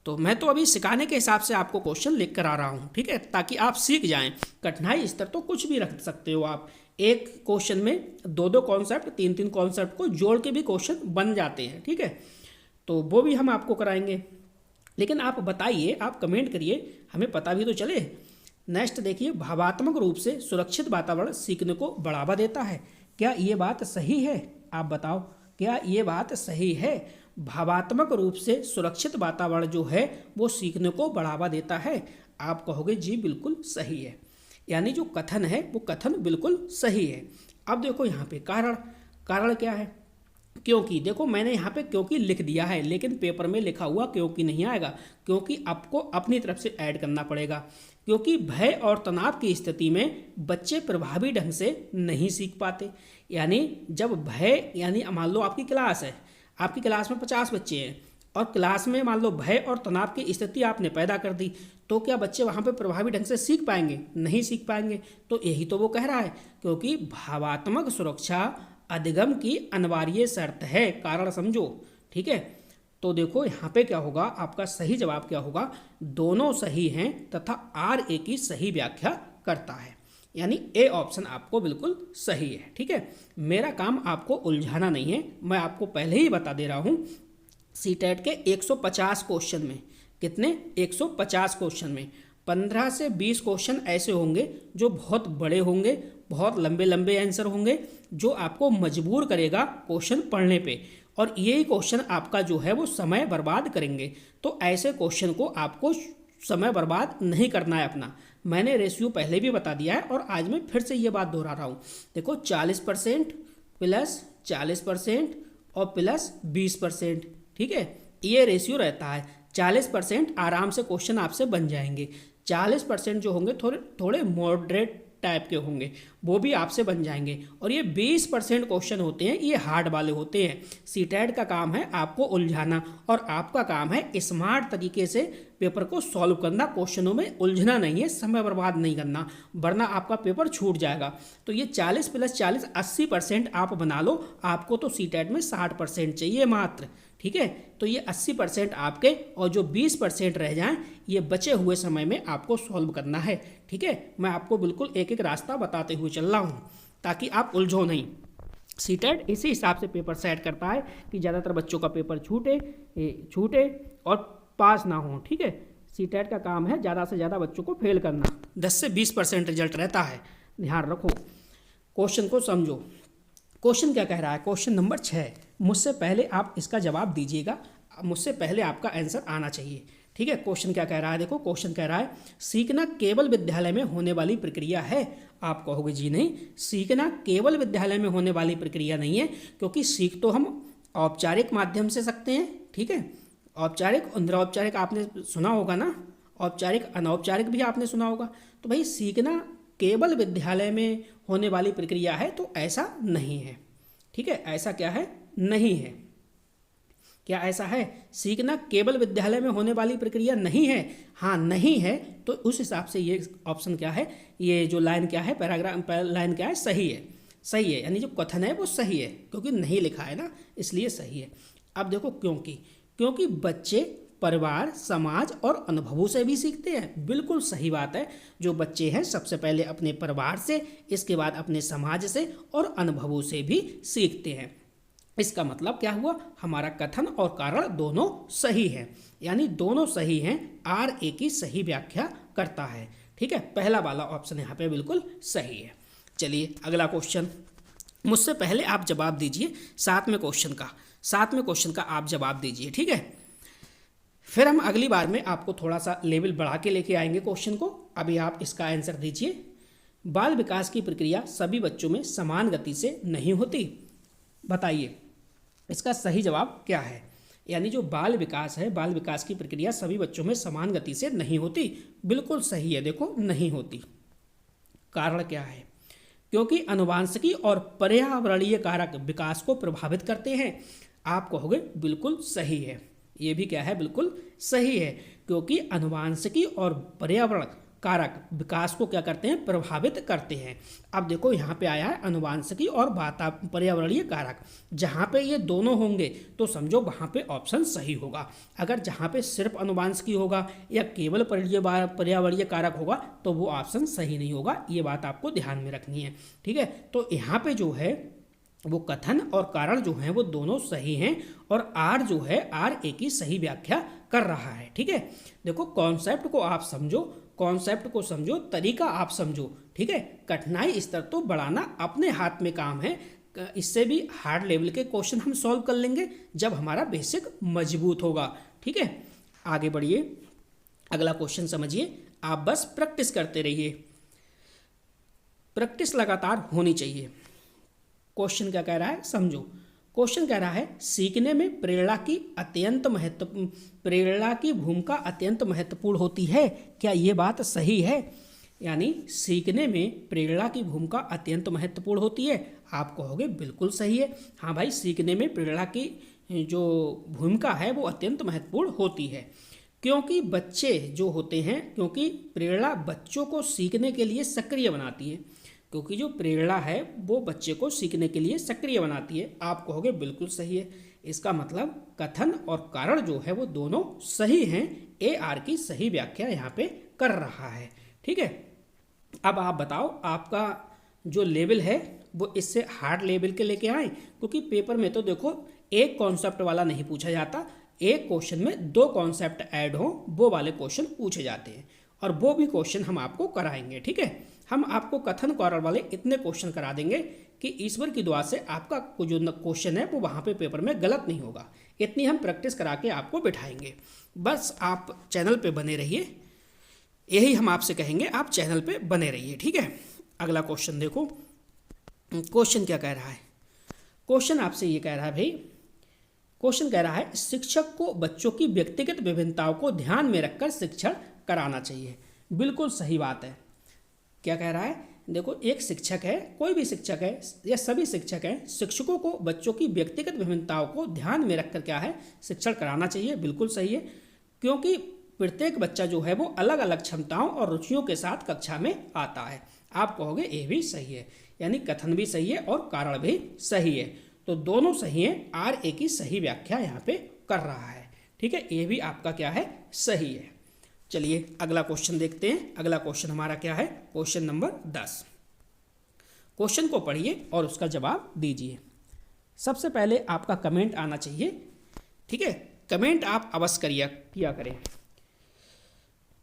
Speaker 2: तो मैं तो अभी सिखाने के हिसाब से आपको क्वेश्चन लिख कर आ रहा हूँ। ठीक है, ताकि आप सीख जाएं। कठिनाई स्तर तो कुछ भी रख सकते हो आप, एक क्वेश्चन में दो कॉन्सेप्ट, तीन कॉन्सेप्ट को जोड़ के भी क्वेश्चन बन जाते हैं। ठीक है, तो वो भी हम आपको कराएंगे। लेकिन आप बताइए, आप कमेंट करिए, हमें पता भी तो चले। नेक्स्ट देखिए, भावात्मक रूप से सुरक्षित वातावरण सीखने को बढ़ावा देता है। क्या ये बात सही है? आप बताओ, क्या ये बात सही है? भावात्मक रूप से सुरक्षित वातावरण जो है वो सीखने को बढ़ावा देता है। आप कहोगे जी बिल्कुल सही है, यानी जो कथन है वो कथन बिल्कुल सही है। अब देखो यहाँ पे कारण क्या है? क्योंकि देखो मैंने यहाँ पे क्योंकि लिख दिया है, लेकिन पेपर में लिखा हुआ क्योंकि नहीं आएगा, क्योंकि आपको अपनी तरफ से ऐड करना पड़ेगा। क्योंकि भय और तनाव की स्थिति में बच्चे प्रभावी ढंग से नहीं सीख पाते। यानी जब भय, यानी मान लो आपकी क्लास है, आपकी क्लास में 50 बच्चे हैं और क्लास में मान लो भय और तनाव की स्थिति आपने पैदा कर दी, तो क्या बच्चे वहाँ पे प्रभावी ढंग से सीख पाएंगे? नहीं सीख पाएंगे। तो यही तो वो कह रहा है, क्योंकि भावात्मक सुरक्षा अधिगम की अनिवार्य शर्त है। कारण समझो। ठीक है, तो देखो यहाँ पे क्या होगा, आपका सही जवाब क्या होगा? दोनों सही हैं तथा आर ए की सही व्याख्या करता है, यानी ए ऑप्शन आपको बिल्कुल सही है। ठीक है, मेरा काम आपको उलझाना नहीं है, मैं आपको पहले ही बता दे रहा हूँ। सीटेट के 150 क्वेश्चन में, कितने? 150 क्वेश्चन में 15 से 20 क्वेश्चन ऐसे होंगे जो बहुत बड़े होंगे, बहुत लंबे लंबे आंसर होंगे, जो आपको मजबूर करेगा क्वेश्चन पढ़ने पे, और यही क्वेश्चन आपका जो है वो समय बर्बाद करेंगे। तो ऐसे क्वेश्चन को आपको समय बर्बाद नहीं करना है अपना। मैंने रेशियो पहले भी बता दिया है और आज मैं फिर से ये बात दोहरा रहा हूँ। देखो 40% प्लस 40% और प्लस 20%। ठीक है, ये रेशियो रहता है। 40% आराम से क्वेश्चन आपसे बन जाएंगे, 40% जो होंगे थोड़े मॉडरेट टाइप के होंगे, वो भी आपसे बन जाएंगे, और ये 20% क्वेश्चन होते हैं, ये हार्ड वाले होते हैं। सीटेट का काम है आपको उलझाना, और आपका काम है स्मार्ट तरीके से पेपर को सॉल्व करना, क्वेश्चनों में उलझना नहीं है, समय बर्बाद नहीं करना, वरना आपका पेपर छूट जाएगा। तो ये 40 प्लस 40 80% आप बना लो। आपको तो सीटेट में 60% चाहिए मात्र। ठीक है, तो ये 80% आपके, और जो 20% रह जाएं, ये बचे हुए समय में आपको सॉल्व करना है। ठीक है, मैं आपको बिल्कुल एक एक रास्ता बताते हुए चल रहा हूँ ताकि आप उलझो नहीं। सीटेट इसी हिसाब से पेपर सेट करता है कि ज़्यादातर बच्चों का पेपर छूटे और पास ना हो। ठीक है, सीटेट का काम है ज़्यादा से ज़्यादा बच्चों को फेल करना। 10 से 20% रिजल्ट रहता है, ध्यान रखो। क्वेश्चन को समझो, क्वेश्चन क्या कह रहा है? क्वेश्चन नंबर 6, मुझसे पहले आप इसका जवाब दीजिएगा, मुझसे पहले आपका आंसर आना चाहिए। ठीक है, क्वेश्चन क्या कह रहा है? देखो क्वेश्चन कह रहा है, सीखना केवल विद्यालय में होने वाली प्रक्रिया है। आप कहोगे जी नहीं, सीखना केवल विद्यालय में होने वाली प्रक्रिया नहीं है, क्योंकि सीख तो हम औपचारिक माध्यम से सकते हैं। ठीक है, औपचारिक अनौपचारिक आपने सुना होगा ना, औपचारिक अनौपचारिक भी आपने सुना होगा। तो भाई सीखना केवल विद्यालय में होने वाली प्रक्रिया है, तो ऐसा नहीं है। ठीक है, ऐसा क्या है? नहीं है। क्या ऐसा है? सीखना केवल विद्यालय में होने वाली प्रक्रिया नहीं है। हाँ, नहीं है, तो उस हिसाब से ये ऑप्शन क्या है, ये जो लाइन क्या है, पैराग्राफ लाइन क्या है, सही है। सही है, यानी जो कथन है वो सही है, क्योंकि नहीं लिखा है ना, इसलिए सही है। अब देखो क्योंकि बच्चे परिवार, समाज और अनुभवों से भी सीखते हैं। बिल्कुल सही बात है। जो बच्चे हैं सबसे पहले अपने परिवार से, इसके बाद अपने समाज से और अनुभवों से भी सीखते हैं। इसका मतलब क्या हुआ, हमारा कथन और कारण दोनों सही है, यानी दोनों सही हैं। आर ए की सही व्याख्या करता है। ठीक है, पहला वाला ऑप्शन यहाँ पे बिल्कुल सही है। चलिए अगला क्वेश्चन, मुझसे पहले आप जवाब दीजिए सातवें क्वेश्चन का आप जवाब दीजिए। ठीक है, फिर हम अगली बार में आपको थोड़ा सा लेवल बढ़ा के लेके आएंगे क्वेश्चन को। अभी आप इसका आंसर दीजिए। बाल विकास की प्रक्रिया सभी बच्चों में समान गति से नहीं होती। बताइए इसका सही जवाब क्या है। यानी जो बाल विकास है, बाल विकास की प्रक्रिया सभी बच्चों में समान गति से नहीं होती। बिल्कुल सही है, देखो नहीं होती। कारण क्या है, क्योंकि आनुवंशिकी और पर्यावरणीय कारक विकास को प्रभावित करते हैं। आप कहोगे बिल्कुल सही है, ये भी क्या है, बिल्कुल सही है, क्योंकि आनुवंशिकी और पर्यावरण कारक विकास को क्या करते हैं, प्रभावित करते हैं। अब देखो यहाँ पे आया है आनुवंशिकी और पर्यावरणीय कारक। जहाँ पे ये दोनों होंगे तो समझो वहाँ पे ऑप्शन सही होगा। अगर जहाँ पे सिर्फ आनुवंशिकी होगा या केवल पर्यावरणीय कारक होगा तो वो ऑप्शन सही नहीं होगा। ये बात आपको ध्यान में रखनी है। ठीक है, तो यहाँ पे जो है वो कथन और कारण जो हैं वो दोनों सही हैं और आर जो है आर ए की सही व्याख्या कर रहा है। ठीक है, देखो कॉन्सेप्ट को आप समझो, कॉन्सेप्ट को समझो, तरीका आप समझो। ठीक है, कठिनाई स्तर तो बढ़ाना अपने हाथ में काम है। इससे भी हार्ड लेवल के क्वेश्चन हम सॉल्व कर लेंगे जब हमारा बेसिक मजबूत होगा। ठीक है, आगे बढ़िए, अगला क्वेश्चन समझिए। आप बस प्रैक्टिस करते रहिए, प्रैक्टिस लगातार होनी चाहिए। क्वेश्चन क्या कह रहा है समझो। क्वेश्चन कह रहा है सीखने में प्रेरणा की भूमिका अत्यंत महत्वपूर्ण होती है। क्या ये बात सही है? यानी सीखने में प्रेरणा की भूमिका अत्यंत महत्वपूर्ण होती है। आप कहोगे बिल्कुल सही है। हाँ भाई, सीखने में प्रेरणा की जो भूमिका है वो अत्यंत महत्वपूर्ण होती है, क्योंकि बच्चे जो होते हैं, क्योंकि प्रेरणा बच्चों को सीखने के लिए सक्रिय बनाती है। क्योंकि जो प्रेरणा है वो बच्चे को सीखने के लिए सक्रिय बनाती है। आप कहोगे बिल्कुल सही है। इसका मतलब कथन और कारण जो है वो दोनों सही हैं। ए आर की सही व्याख्या यहाँ पे कर रहा है। ठीक है, अब आप बताओ आपका जो लेवल है वो इससे हार्ड लेवल के लेके आए, क्योंकि पेपर में तो देखो एक कॉन्सेप्ट वाला नहीं पूछा जाता, एक क्वेश्चन में दो कॉन्सेप्ट ऐड हो वो वाले क्वेश्चन पूछे जाते हैं, और वो भी क्वेश्चन हम आपको कराएंगे। ठीक है, हम आपको कथन कारण वाले इतने क्वेश्चन करा देंगे कि ईश्वर की दुआ से आपका जो क्वेश्चन है वो वहाँ पे पेपर में गलत नहीं होगा। इतनी हम प्रैक्टिस करा के आपको बिठाएंगे। बस आप चैनल पे बने रहिए, यही हम आपसे कहेंगे, आप चैनल पे बने रहिए। ठीक है, अगला क्वेश्चन देखो। क्वेश्चन क्या कह रहा है, क्वेश्चन आपसे ये कह रहा है भाई, क्वेश्चन कह रहा है शिक्षक को बच्चों की व्यक्तिगत विभिन्नताओं को ध्यान में रखकर शिक्षण कराना चाहिए। बिल्कुल सही बात है। क्या कह रहा है, देखो एक शिक्षक है, कोई भी शिक्षक है या सभी शिक्षक हैं, शिक्षकों को बच्चों की व्यक्तिगत विभिन्नताओं को ध्यान में रखकर क्या है, शिक्षण कराना चाहिए। बिल्कुल सही है, क्योंकि प्रत्येक बच्चा जो है वो अलग अलग क्षमताओं और रुचियों के साथ कक्षा में आता है। आप कहोगे ये भी सही है, यानी कथन भी सही है और कारण भी सही है, तो दोनों सही हैं। आर ए की सही व्याख्या यहाँ पे कर रहा है। ठीक है, ये भी आपका क्या है, सही है। चलिए अगला क्वेश्चन देखते हैं। अगला क्वेश्चन हमारा क्या है, क्वेश्चन नंबर 10। क्वेश्चन को पढ़िए और उसका जवाब दीजिए। सबसे पहले आपका कमेंट आना चाहिए। ठीक है, कमेंट आप अवश्य किया करें।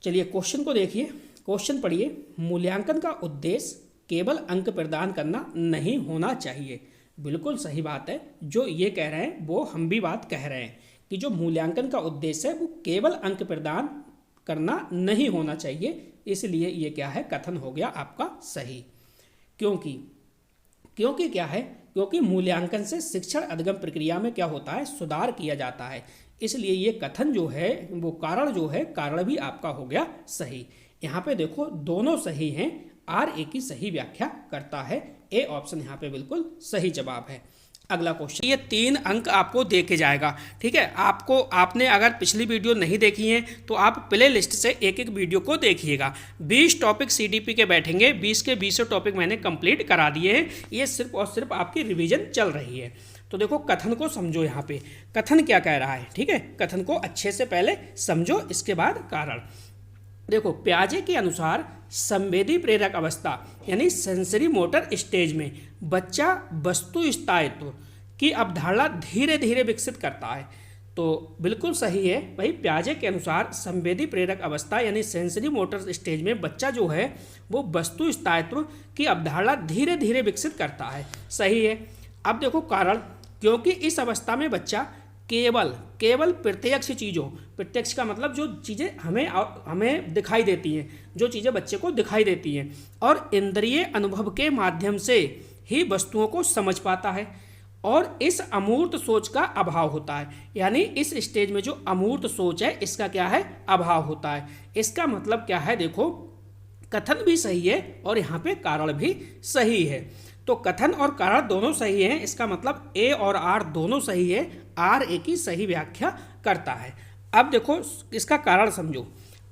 Speaker 2: चलिए क्वेश्चन को देखिए, क्वेश्चन पढ़िए। मूल्यांकन का उद्देश्य केवल अंक प्रदान करना नहीं होना चाहिए। बिल्कुल सही बात है, जो ये कह रहे हैं वो हम भी बात कह रहे हैं कि जो मूल्यांकन का उद्देश्य है वो केवल अंक प्रदान करना नहीं होना चाहिए। इसलिए ये क्या है, कथन हो गया आपका सही। क्योंकि क्या है, क्योंकि मूल्यांकन से शिक्षण अधिगम प्रक्रिया में क्या होता है, सुधार किया जाता है। इसलिए ये कथन जो है वो कारण जो है, कारण भी आपका हो गया सही। यहाँ पे देखो दोनों सही हैं। आर ए की सही व्याख्या करता है। ए ऑप्शन यहाँ पे बिल्कुल सही जवाब है। अगला क्वेश्चन, ये 3 अंक आपको दे के जाएगा। ठीक है, आपने अगर पिछली वीडियो नहीं देखी है तो आप प्ले लिस्ट से एक एक वीडियो को देखिएगा। 20 टॉपिक सीडीपी के बैठेंगे, 20 के 20 टॉपिक मैंने कंप्लीट करा दिए हैं। ये सिर्फ और सिर्फ आपकी रिवीजन चल रही है। तो देखो कथन को समझो, यहाँ पे कथन क्या कह रहा है, ठीक है, कथन को अच्छे से पहले समझो, इसके बाद कारण। देखो पियाजे के अनुसार संवेदी प्रेरक अवस्था यानी सेंसरी मोटर स्टेज में बच्चा वस्तु स्थायित्व की अवधारणा धीरे धीरे विकसित करता है। तो बिल्कुल सही है भाई, पियाजे के अनुसार संवेदी प्रेरक अवस्था यानी सेंसरी मोटर स्टेज में बच्चा जो है वो वस्तु स्थायित्व की अवधारणा धीरे धीरे विकसित करता है, सही है। अब देखो कारण, क्योंकि इस अवस्था में बच्चा केवल प्रत्यक्ष चीज़ों, प्रत्यक्ष का मतलब जो चीज़ें हमें दिखाई देती हैं, जो चीज़ें बच्चे को दिखाई देती हैं, और इंद्रिय अनुभव के माध्यम से ही वस्तुओं को समझ पाता है, और इस अमूर्त सोच का अभाव होता है। यानी इस स्टेज में जो अमूर्त सोच है इसका क्या है, अभाव होता है। इसका मतलब क्या है, देखो कथन भी सही है और यहाँ पे कारण भी सही है। तो कथन और कारण दोनों सही हैं, इसका मतलब ए और आर दोनों सही है, आर ए की सही व्याख्या करता है। अब देखो इसका कारण समझो।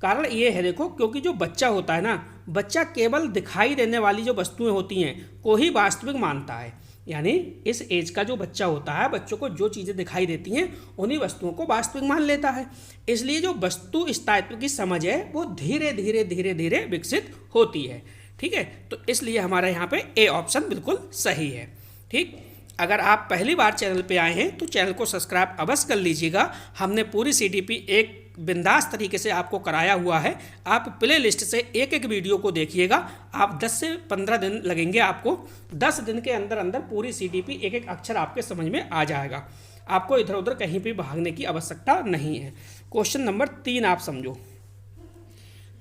Speaker 2: कारण ये है, देखो क्योंकि जो बच्चा होता है ना, बच्चा केवल दिखाई देने वाली जो वस्तुएं होती हैं को ही वास्तविक मानता है। यानी इस एज का जो बच्चा होता है, बच्चों को जो चीज़ें दिखाई देती हैं उन्हीं वस्तुओं को वास्तविक मान लेता है। इसलिए जो वस्तु स्थायित्व की समझ है वो धीरे धीरे विकसित होती है, ठीक है। तो इसलिए हमारा यहाँ पे ए ऑप्शन बिल्कुल सही है, ठीक। अगर आप पहली बार चैनल पे आए हैं तो चैनल को सब्सक्राइब अवश्य कर लीजिएगा। हमने पूरी CDP एक बिंदास तरीके से आपको कराया हुआ है। आप प्ले लिस्ट से एक एक वीडियो को देखिएगा। आप 10 से 15 दिन लगेंगे आपको, 10 दिन के अंदर अंदर पूरी CDP एक एक अक्षर आपके समझ में आ जाएगा। आपको इधर उधर कहीं भी भागने की आवश्यकता नहीं है। क्वेश्चन नंबर 3 आप समझो।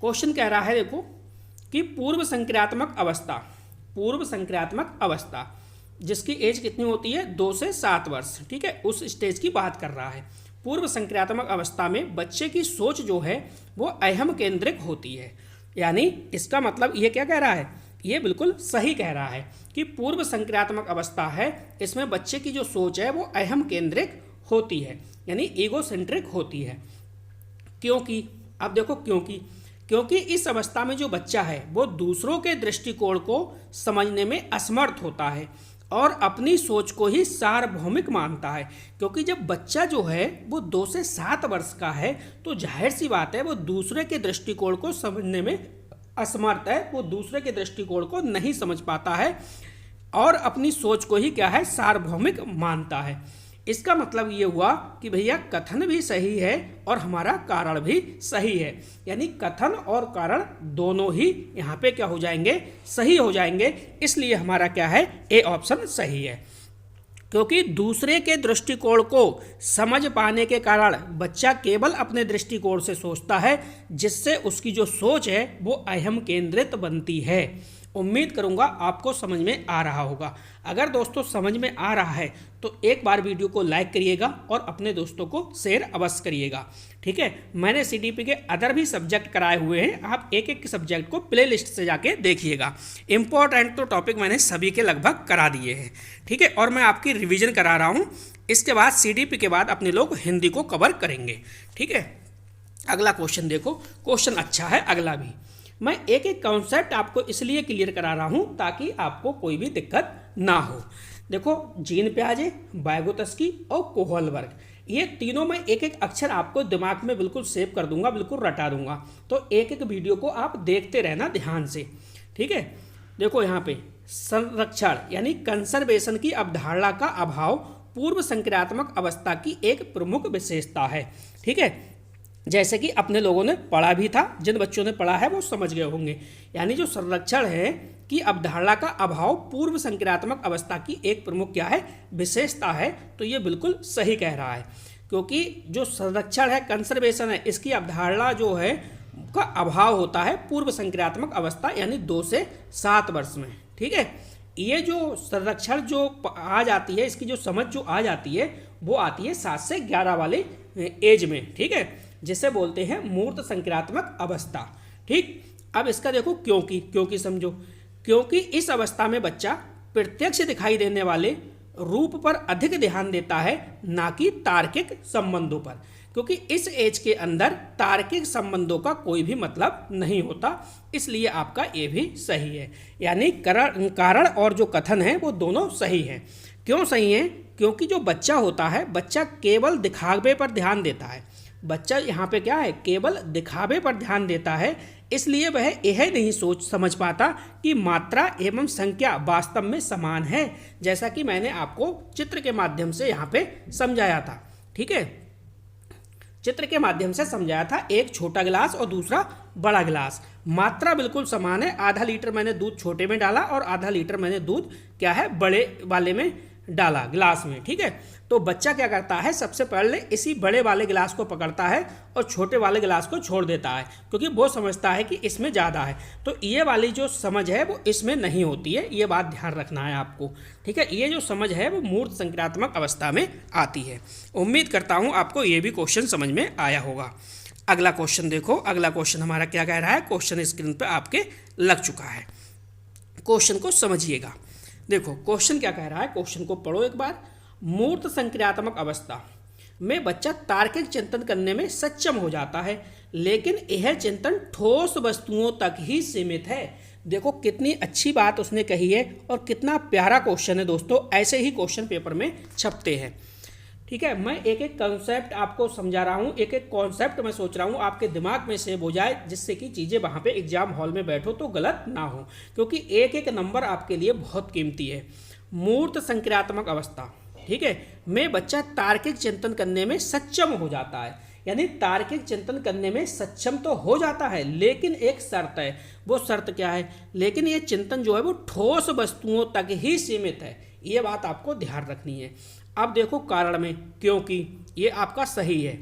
Speaker 2: क्वेश्चन कह रहा है देखो कि पूर्व संक्रियात्मक अवस्था जिसकी एज कितनी होती है, 2 से 7 वर्ष, ठीक है, उस स्टेज की बात कर रहा है। पूर्व संक्रियात्मक अवस्था में बच्चे की सोच जो है वो अहम केंद्रिक होती है। यानी इसका मतलब ये क्या कह रहा है, ये बिल्कुल सही कह रहा है कि पूर्व संक्रियात्मक अवस्था है, इसमें बच्चे की जो सोच है वो अहम केंद्रिक होती है, यानी ईगोसेंट्रिक होती है। क्योंकि अब देखो क्योंकि इस अवस्था में जो बच्चा है वो दूसरों के दृष्टिकोण को समझने में असमर्थ होता है और अपनी सोच को ही सार्वभौमिक मानता है। क्योंकि जब बच्चा जो है वो 2 से 7 वर्ष का है तो जाहिर सी बात है वो दूसरे के दृष्टिकोण को समझने में असमर्थ है, वो दूसरे के दृष्टिकोण को नहीं समझ पाता है और अपनी सोच को ही क्या है, सार्वभौमिक मानता है। इसका मतलब ये हुआ कि भैया कथन भी सही है और हमारा कारण भी सही है, यानी कथन और कारण दोनों ही यहाँ पे क्या हो जाएंगे, सही हो जाएंगे। इसलिए हमारा क्या है, ए ऑप्शन सही है। क्योंकि दूसरे के दृष्टिकोण को समझ पाने के कारण बच्चा केवल अपने दृष्टिकोण से सोचता है, जिससे उसकी जो सोच है वो अहम केंद्रित बनती है। उम्मीद करूंगा आपको समझ में आ रहा होगा। अगर दोस्तों समझ में आ रहा है तो एक बार वीडियो को लाइक करिएगा और अपने दोस्तों को शेयर अवश्य करिएगा, ठीक है। मैंने CDP के अदर भी सब्जेक्ट कराए हुए हैं, आप एक एक सब्जेक्ट को प्ले लिस्ट से जाके देखिएगा। इंपॉर्टेंट तो टॉपिक मैंने सभी के लगभग करा दिए हैं, ठीक है, और मैं आपकी रिविज़न करा रहा हूँ। इसके बाद CDP के बाद अपने लोग हिंदी को कवर करेंगे, ठीक है। अगला क्वेश्चन देखो, क्वेश्चन अच्छा है अगला भी। मैं एक एक कॉन्सेप्ट आपको इसलिए क्लियर करा रहा हूँ ताकि आपको कोई भी दिक्कत ना हो। देखो जीन पियाजे, वाइगोत्स्की और कोहलबर्ग, ये तीनों में एक एक अक्षर आपको दिमाग में बिल्कुल सेव कर दूंगा, बिल्कुल रटा दूंगा। तो एक एक वीडियो को आप देखते रहना ध्यान से, ठीक है। देखो यहाँ पे संरक्षण यानी कंजर्वेशन की अवधारणा का अभाव पूर्व संक्रियात्मक अवस्था की एक प्रमुख विशेषता है, ठीक है। जैसे कि अपने लोगों ने पढ़ा भी था, जिन बच्चों ने पढ़ा है वो समझ गए होंगे। यानी जो संरक्षण है कि अवधारणा का अभाव पूर्व संक्रियात्मक अवस्था की एक प्रमुख क्या है, विशेषता है। तो ये बिल्कुल सही कह रहा है, क्योंकि जो संरक्षण है, कंजर्वेशन है, इसकी अवधारणा जो है का अभाव होता है पूर्व संक्रियात्मक अवस्था यानी 2 से 7 वर्ष में, ठीक है। ये जो संरक्षण जो आ जाती है, इसकी जो समझ जो आ जाती है वो आती है 7 से 11 वाले एज में, ठीक है, जिसे बोलते हैं मूर्त संक्रियात्मक अवस्था, ठीक। अब इसका देखो क्योंकि समझो, क्योंकि इस अवस्था में बच्चा प्रत्यक्ष दिखाई देने वाले रूप पर अधिक ध्यान देता है, ना कि तार्किक संबंधों पर। क्योंकि इस एज के अंदर तार्किक संबंधों का कोई भी मतलब नहीं होता, इसलिए आपका ये भी सही है। यानी कारण और जो कथन है वो दोनों सही हैं। क्यों सही हैं? क्योंकि जो बच्चा होता है, बच्चा केवल दिखावे पर ध्यान देता है। बच्चा यहाँ पे क्या है, केवल दिखावे पर ध्यान देता है, इसलिए वह यह नहीं सोच समझ पाता कि मात्रा एवं संख्या वास्तव में समान है, जैसा कि मैंने आपको चित्र के माध्यम से यहाँ पे समझाया था। ठीक है, चित्र के माध्यम से समझाया था, एक छोटा गिलास और दूसरा बड़ा गिलास, मात्रा बिल्कुल समान है। आधा लीटर मैंने दूध छोटे में डाला और आधा लीटर मैंने दूध क्या है, बड़े वाले में डाला, गिलास में। ठीक है, तो बच्चा क्या करता है, सबसे पहले इसी बड़े वाले गिलास को पकड़ता है और छोटे वाले गिलास को छोड़ देता है, क्योंकि वो समझता है कि इसमें ज़्यादा है। तो ये वाली जो समझ है वो इसमें नहीं होती है, ये बात ध्यान रखना है आपको। ठीक है, ये जो समझ है वो मूर्त संक्रियात्मक अवस्था में आती है। उम्मीद करता हूँ आपको ये भी क्वेश्चन समझ में आया होगा। अगला क्वेश्चन देखो, अगला क्वेश्चन हमारा क्या कह रहा है, क्वेश्चन स्क्रीन पर आपके लग चुका है। क्वेश्चन को समझिएगा। देखो क्वेश्चन क्या कह रहा है, क्वेश्चन को पढ़ो एक बार। मूर्त संक्रियात्मक अवस्था में बच्चा तार्किक चिंतन करने में सक्षम हो जाता है, लेकिन यह चिंतन ठोस वस्तुओं तक ही सीमित है। देखो कितनी अच्छी बात उसने कही है और कितना प्यारा क्वेश्चन है दोस्तों। ऐसे ही क्वेश्चन पेपर में छपते हैं। ठीक है, मैं एक एक कॉन्सेप्ट आपको समझा रहा हूँ, एक एक कॉन्सेप्ट मैं सोच रहा हूँ आपके दिमाग में सेव हो जाए, जिससे कि चीज़ें वहाँ पे एग्जाम हॉल में बैठो तो गलत ना हो, क्योंकि एक एक नंबर आपके लिए बहुत कीमती है। मूर्त संक्रियात्मक अवस्था, ठीक है, में बच्चा तार्किक चिंतन करने में सक्षम हो जाता है, यानी तार्किक चिंतन करने में सक्षम तो हो जाता है, लेकिन एक शर्त है। वो शर्त क्या है, लेकिन ये चिंतन जो है वो ठोस वस्तुओं तक ही सीमित है। ये बात आपको ध्यान रखनी है। अब देखो कारण में, क्योंकि ये आपका सही है,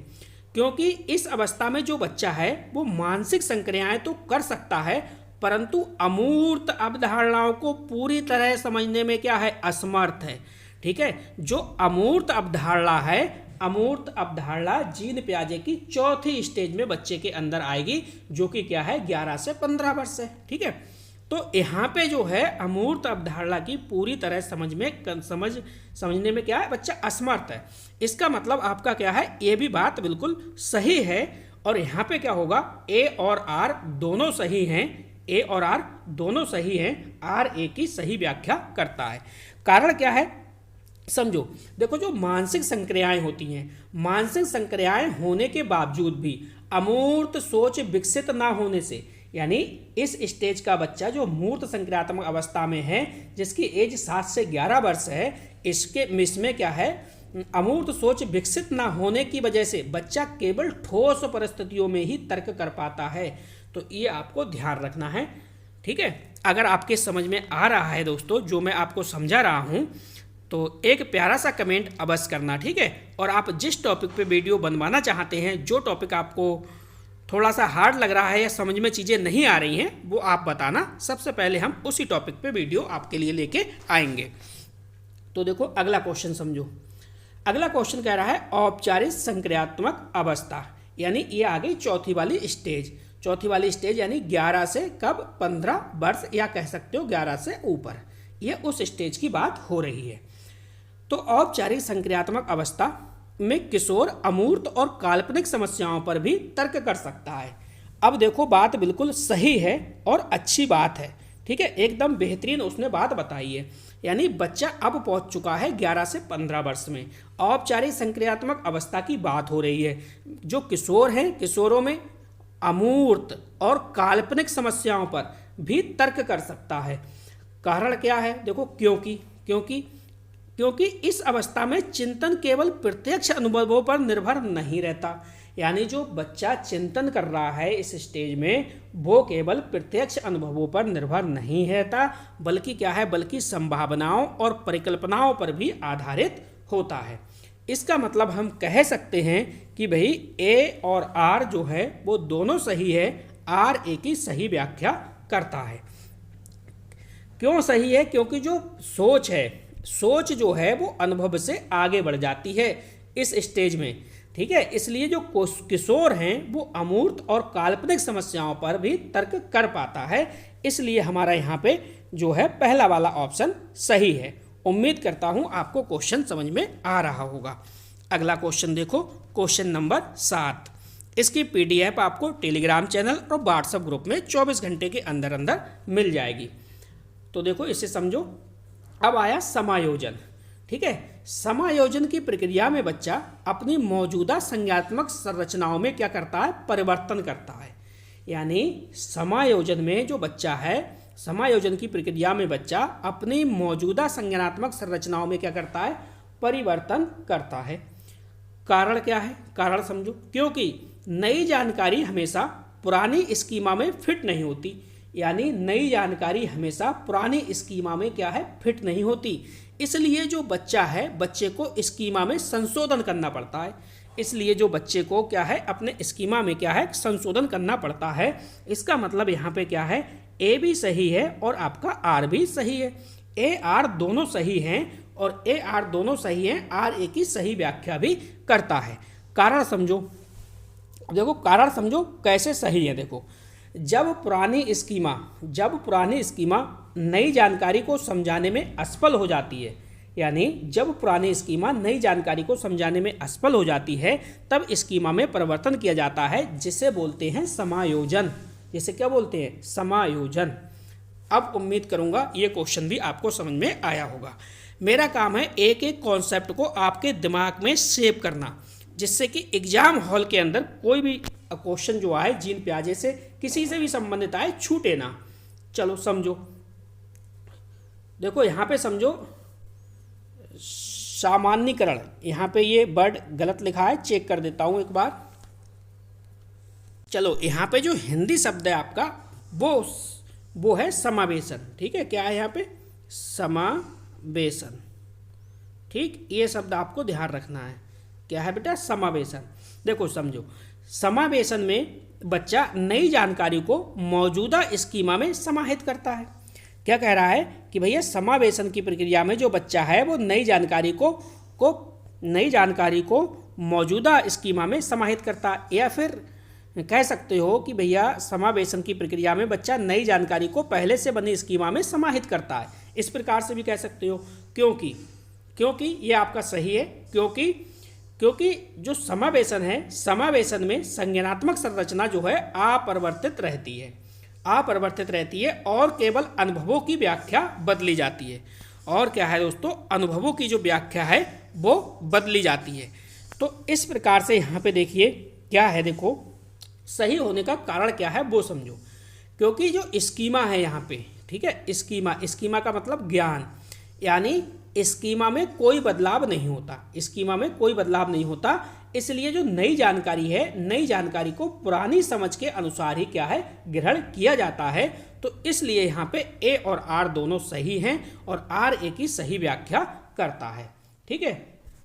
Speaker 2: क्योंकि इस अवस्था में जो बच्चा है वो मानसिक संक्रियाएं तो कर सकता है, परंतु अमूर्त अवधारणाओं को पूरी तरह समझने में क्या है, असमर्थ है। ठीक है, जो अमूर्त अवधारणा है, अमूर्त अवधारणा जीन पियाजे की चौथी स्टेज में बच्चे के अंदर आएगी, जो कि क्या है, 11 से 15 वर्ष है। ठीक है, तो यहाँ पे जो है अमूर्त अवधारणा की पूरी तरह समझने में क्या है, बच्चा असमर्थ है। इसका मतलब आपका क्या है, ये भी बात बिल्कुल सही है। और यहाँ पे क्या होगा, ए और आर दोनों सही हैं, ए और आर दोनों सही हैं, आर ए की सही व्याख्या करता है। कारण क्या है, समझो। देखो जो मानसिक संक्रियाएं होती हैं, मानसिक संक्रियाएं होने के बावजूद भी अमूर्त सोच विकसित ना होने से, यानी इस स्टेज का बच्चा जो मूर्त संक्रियात्मक अवस्था में है, जिसकी एज 7 से 11 वर्ष है, इसमें क्या है, अमूर्त सोच विकसित ना होने की वजह से बच्चा केवल ठोस परिस्थितियों में ही तर्क कर पाता है। तो ये आपको ध्यान रखना है। ठीक है, अगर आपके समझ में आ रहा है दोस्तों जो मैं आपको समझा रहा हूँ, तो एक प्यारा सा कमेंट अवश्य करना। ठीक है, और आप जिस टॉपिक पे वीडियो बनवाना चाहते हैं, जो टॉपिक आपको थोड़ा सा हार्ड लग रहा है या समझ में चीज़ें नहीं आ रही हैं, वो आप बताना। सबसे पहले हम उसी टॉपिक पे वीडियो आपके लिए लेके आएंगे। तो देखो अगला क्वेश्चन समझो। अगला क्वेश्चन कह रहा है औपचारिक संक्रियात्मक अवस्था, यानी ये आ गई चौथी वाली स्टेज। चौथी वाली स्टेज यानी 11 से कब, 15 वर्ष, या कह सकते हो 11 से ऊपर, ये उस स्टेज की बात हो रही है। तो औपचारिक संक्रियात्मक अवस्था में किशोर अमूर्त और काल्पनिक समस्याओं पर भी तर्क कर सकता है। अब देखो बात बिल्कुल सही है और अच्छी बात है। ठीक है, एकदम बेहतरीन उसने बात बताई है। यानी बच्चा अब पहुंच चुका है 11 से 15 वर्ष में, औपचारिक संक्रियात्मक अवस्था की बात हो रही है। जो किशोर हैं, किशोरों में अमूर्त और काल्पनिक समस्याओं पर भी तर्क कर सकता है। कारण क्या है, देखो क्योंकि इस अवस्था में चिंतन केवल प्रत्यक्ष अनुभवों पर निर्भर नहीं रहता। यानी जो बच्चा चिंतन कर रहा है इस स्टेज में, वो केवल प्रत्यक्ष अनुभवों पर निर्भर नहीं रहता, बल्कि क्या है, बल्कि संभावनाओं और परिकल्पनाओं पर भी आधारित होता है। इसका मतलब हम कह सकते हैं कि भाई ए और आर जो है वो दोनों सही है, आर ए की सही व्याख्या करता है। क्यों सही है, क्योंकि जो सोच है, सोच जो है वो अनुभव से आगे बढ़ जाती है इस स्टेज में। ठीक है, इसलिए जो किशोर हैं वो अमूर्त और काल्पनिक समस्याओं पर भी तर्क कर पाता है। इसलिए हमारा यहाँ पे जो है पहला वाला ऑप्शन सही है। उम्मीद करता हूँ आपको क्वेश्चन समझ में आ रहा होगा। अगला क्वेश्चन देखो, क्वेश्चन नंबर 7। इसकी PDF आपको टेलीग्राम चैनल और व्हाट्सएप ग्रुप में 24 घंटे के अंदर अंदर मिल जाएगी। तो देखो इसे समझो। अब आया समायोजन। ठीक है, समायोजन की प्रक्रिया में बच्चा अपनी मौजूदा संज्ञानात्मक संरचनाओं में क्या करता है, परिवर्तन करता है। यानी समायोजन में जो बच्चा है, समायोजन की प्रक्रिया में बच्चा अपनी मौजूदा संज्ञानात्मक संरचनाओं में क्या करता है, परिवर्तन करता है। कारण क्या है, कारण समझो। क्योंकि नई जानकारी हमेशा पुरानी स्कीमा में फिट नहीं होती। यानी नई जानकारी हमेशा पुरानी स्कीमा में क्या है, फिट नहीं होती। इसलिए जो बच्चा है, बच्चे को स्कीमा में संशोधन करना पड़ता है। इसलिए जो बच्चे को क्या है, अपने स्कीमा में क्या है, संशोधन करना पड़ता है। इसका मतलब यहाँ पे क्या है, ए भी सही है और आपका आर भी सही है। ए आर दोनों सही हैं और ए आर दोनों सही हैं, आर ए की सही व्याख्या भी करता है। कारण समझो। देखो कारण समझो कैसे सही है। देखो, जब पुरानी स्कीमा नई जानकारी को समझाने में असफल हो जाती है, यानी जब पुरानी स्कीमा नई जानकारी को समझाने में असफल हो जाती है, तब स्कीमा में परिवर्तन किया जाता है, जिसे बोलते हैं समायोजन। जिसे क्या बोलते हैं, समायोजन। अब उम्मीद करूंगा ये क्वेश्चन भी आपको समझ में आया होगा। मेरा काम है एक एक कॉन्सेप्ट को आपके दिमाग में सेव करना, जिससे कि एग्जाम हॉल के अंदर कोई भी क्वेश्चन जो आए, जीन प्याजे से किसी से भी संबंधित आए, छूटे ना। चलो समझो। देखो यहाँ पे समझो, सामान्यीकरण, यहाँ पे ये वर्ड गलत लिखा है, चेक कर देता हूँ एक बार। चलो यहाँ पे जो हिंदी शब्द है आपका वो है समावेशन। ठीक है, क्या है यहाँ पे, समावेशन। ठीक, ये शब्द आपको ध्यान रखना है। क्या है बेटा, समावेशन। देखो समझो, समावेशन में बच्चा नई जानकारी को मौजूदा स्कीमा में समाहित करता है। क्या कह रहा है कि भैया समावेशन की प्रक्रिया में जो बच्चा है वो नई जानकारी को मौजूदा स्कीमा में समाहित करता है। या फिर कह सकते हो कि भैया समावेशन की प्रक्रिया में बच्चा नई जानकारी को पहले से बनी स्कीमा में समाहित करता है। इस प्रकार से भी कह सकते हो। क्योंकि ये आपका सही है। क्योंकि जो समावेशन है, समावेशन में संज्ञानात्मक संरचना जो है अपरिवर्तित रहती है और केवल अनुभवों की व्याख्या बदली जाती है। और क्या है दोस्तों, अनुभवों की जो व्याख्या है वो बदली जाती है। तो इस प्रकार से यहाँ पे देखिए क्या है, देखो सही होने का कारण क्या है वो समझो। क्योंकि जो स्कीमा है यहाँ पे, ठीक है, स्कीमा का मतलब ज्ञान, यानी स्कीमा में कोई बदलाव नहीं होता। इसलिए जो नई जानकारी है, नई जानकारी को पुरानी समझ के अनुसार ही क्या है, ग्रहण किया जाता है। तो इसलिए यहाँ पे ए और आर दोनों सही हैं और आर ए की सही व्याख्या करता है। ठीक है,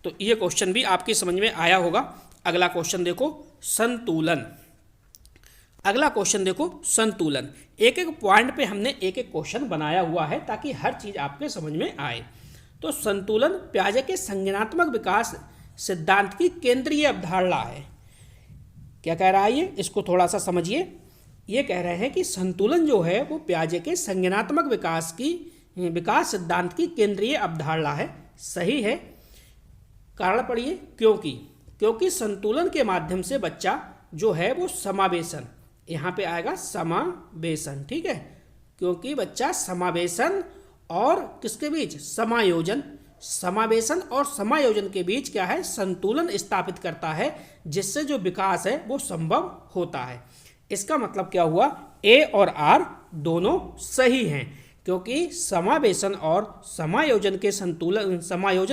Speaker 2: तो ये क्वेश्चन भी आपकी समझ में आया होगा। अगला क्वेश्चन देखो, संतुलन। एक एक पॉइंट पे हमने एक एक क्वेश्चन बनाया हुआ है ताकि हर चीज आपके समझ में आए। तो संतुलन प्याजे के संज्ञानात्मक विकास सिद्धांत की केंद्रीय अवधारणा है। क्या कह रहा है ये, इसको थोड़ा सा समझिए। ये कह रहे हैं कि संतुलन जो है वो प्याजे के संज्ञानात्मक विकास सिद्धांत की केंद्रीय अवधारणा है। सही है। कारण पढ़िए। क्योंकि संतुलन के माध्यम से बच्चा जो है वो समावेशन, यहाँ पे आएगा समावेशन। ठीक है, क्योंकि बच्चा समावेशन और किसके बीच, समावेशन और समायोजन के बीच क्या है, संतुलन स्थापित करता है, जिससे जो विकास है वो संभव होता है। इसका मतलब क्या हुआ, ए और आर दोनों सही हैं, क्योंकि समावेशन और समायोजन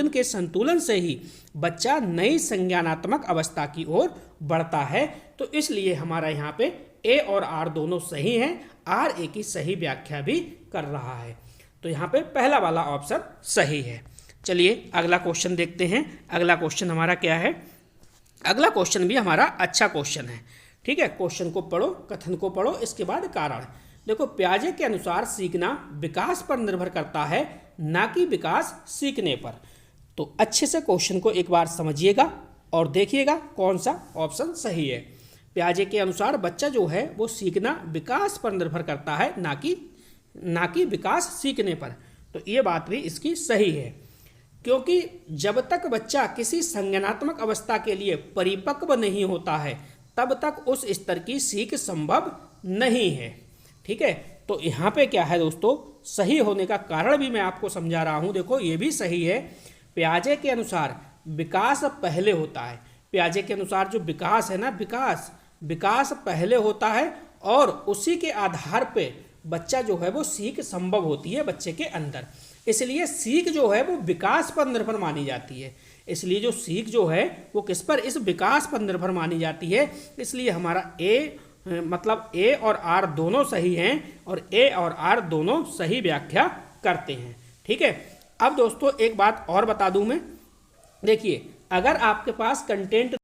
Speaker 2: के संतुलन से ही बच्चा नई संज्ञानात्मक अवस्था की ओर बढ़ता है। तो इसलिए हमारा यहाँ पे ए और आर दोनों सही हैं, आर ए की सही व्याख्या भी कर रहा है। तो यहाँ पे पहला वाला ऑप्शन सही है। चलिए अगला क्वेश्चन देखते हैं। अगला क्वेश्चन हमारा क्या है, अगला क्वेश्चन भी हमारा अच्छा क्वेश्चन है। ठीक है, क्वेश्चन को पढ़ो, कथन को पढ़ो, इसके बाद कारण। देखो, प्याजे के अनुसार सीखना विकास पर निर्भर करता है, ना कि विकास सीखने पर। तो अच्छे से क्वेश्चन को एक बार समझिएगा और देखिएगा कौन सा ऑप्शन सही है। प्याजे के अनुसार बच्चा जो है वो सीखना विकास पर निर्भर करता है, ना कि विकास सीखने पर। तो ये बात भी इसकी सही है, क्योंकि जब तक बच्चा किसी संज्ञानात्मक अवस्था के लिए परिपक्व नहीं होता है, तब तक उस स्तर की सीख संभव नहीं है। ठीक है, तो यहाँ पे क्या है दोस्तों, सही होने का कारण भी मैं आपको समझा रहा हूँ। देखो, ये भी सही है, पियाजे के अनुसार विकास पहले होता है। पियाजे के अनुसार जो विकास है ना, विकास पहले होता है और उसी के आधार पे बच्चा जो है वो सीख संभव होती है बच्चे के अंदर। इसलिए सीख जो है वो विकास पर निर्भर मानी जाती है। इसलिए जो सीख जो है वो किस पर, इस विकास पर निर्भर मानी जाती है। इसलिए हमारा मतलब ए और आर दोनों सही हैं और ए और आर दोनों सही व्याख्या करते हैं। ठीक है। अब दोस्तों एक बात और बता दूं मैं, देखिए अगर आपके पास कंटेंट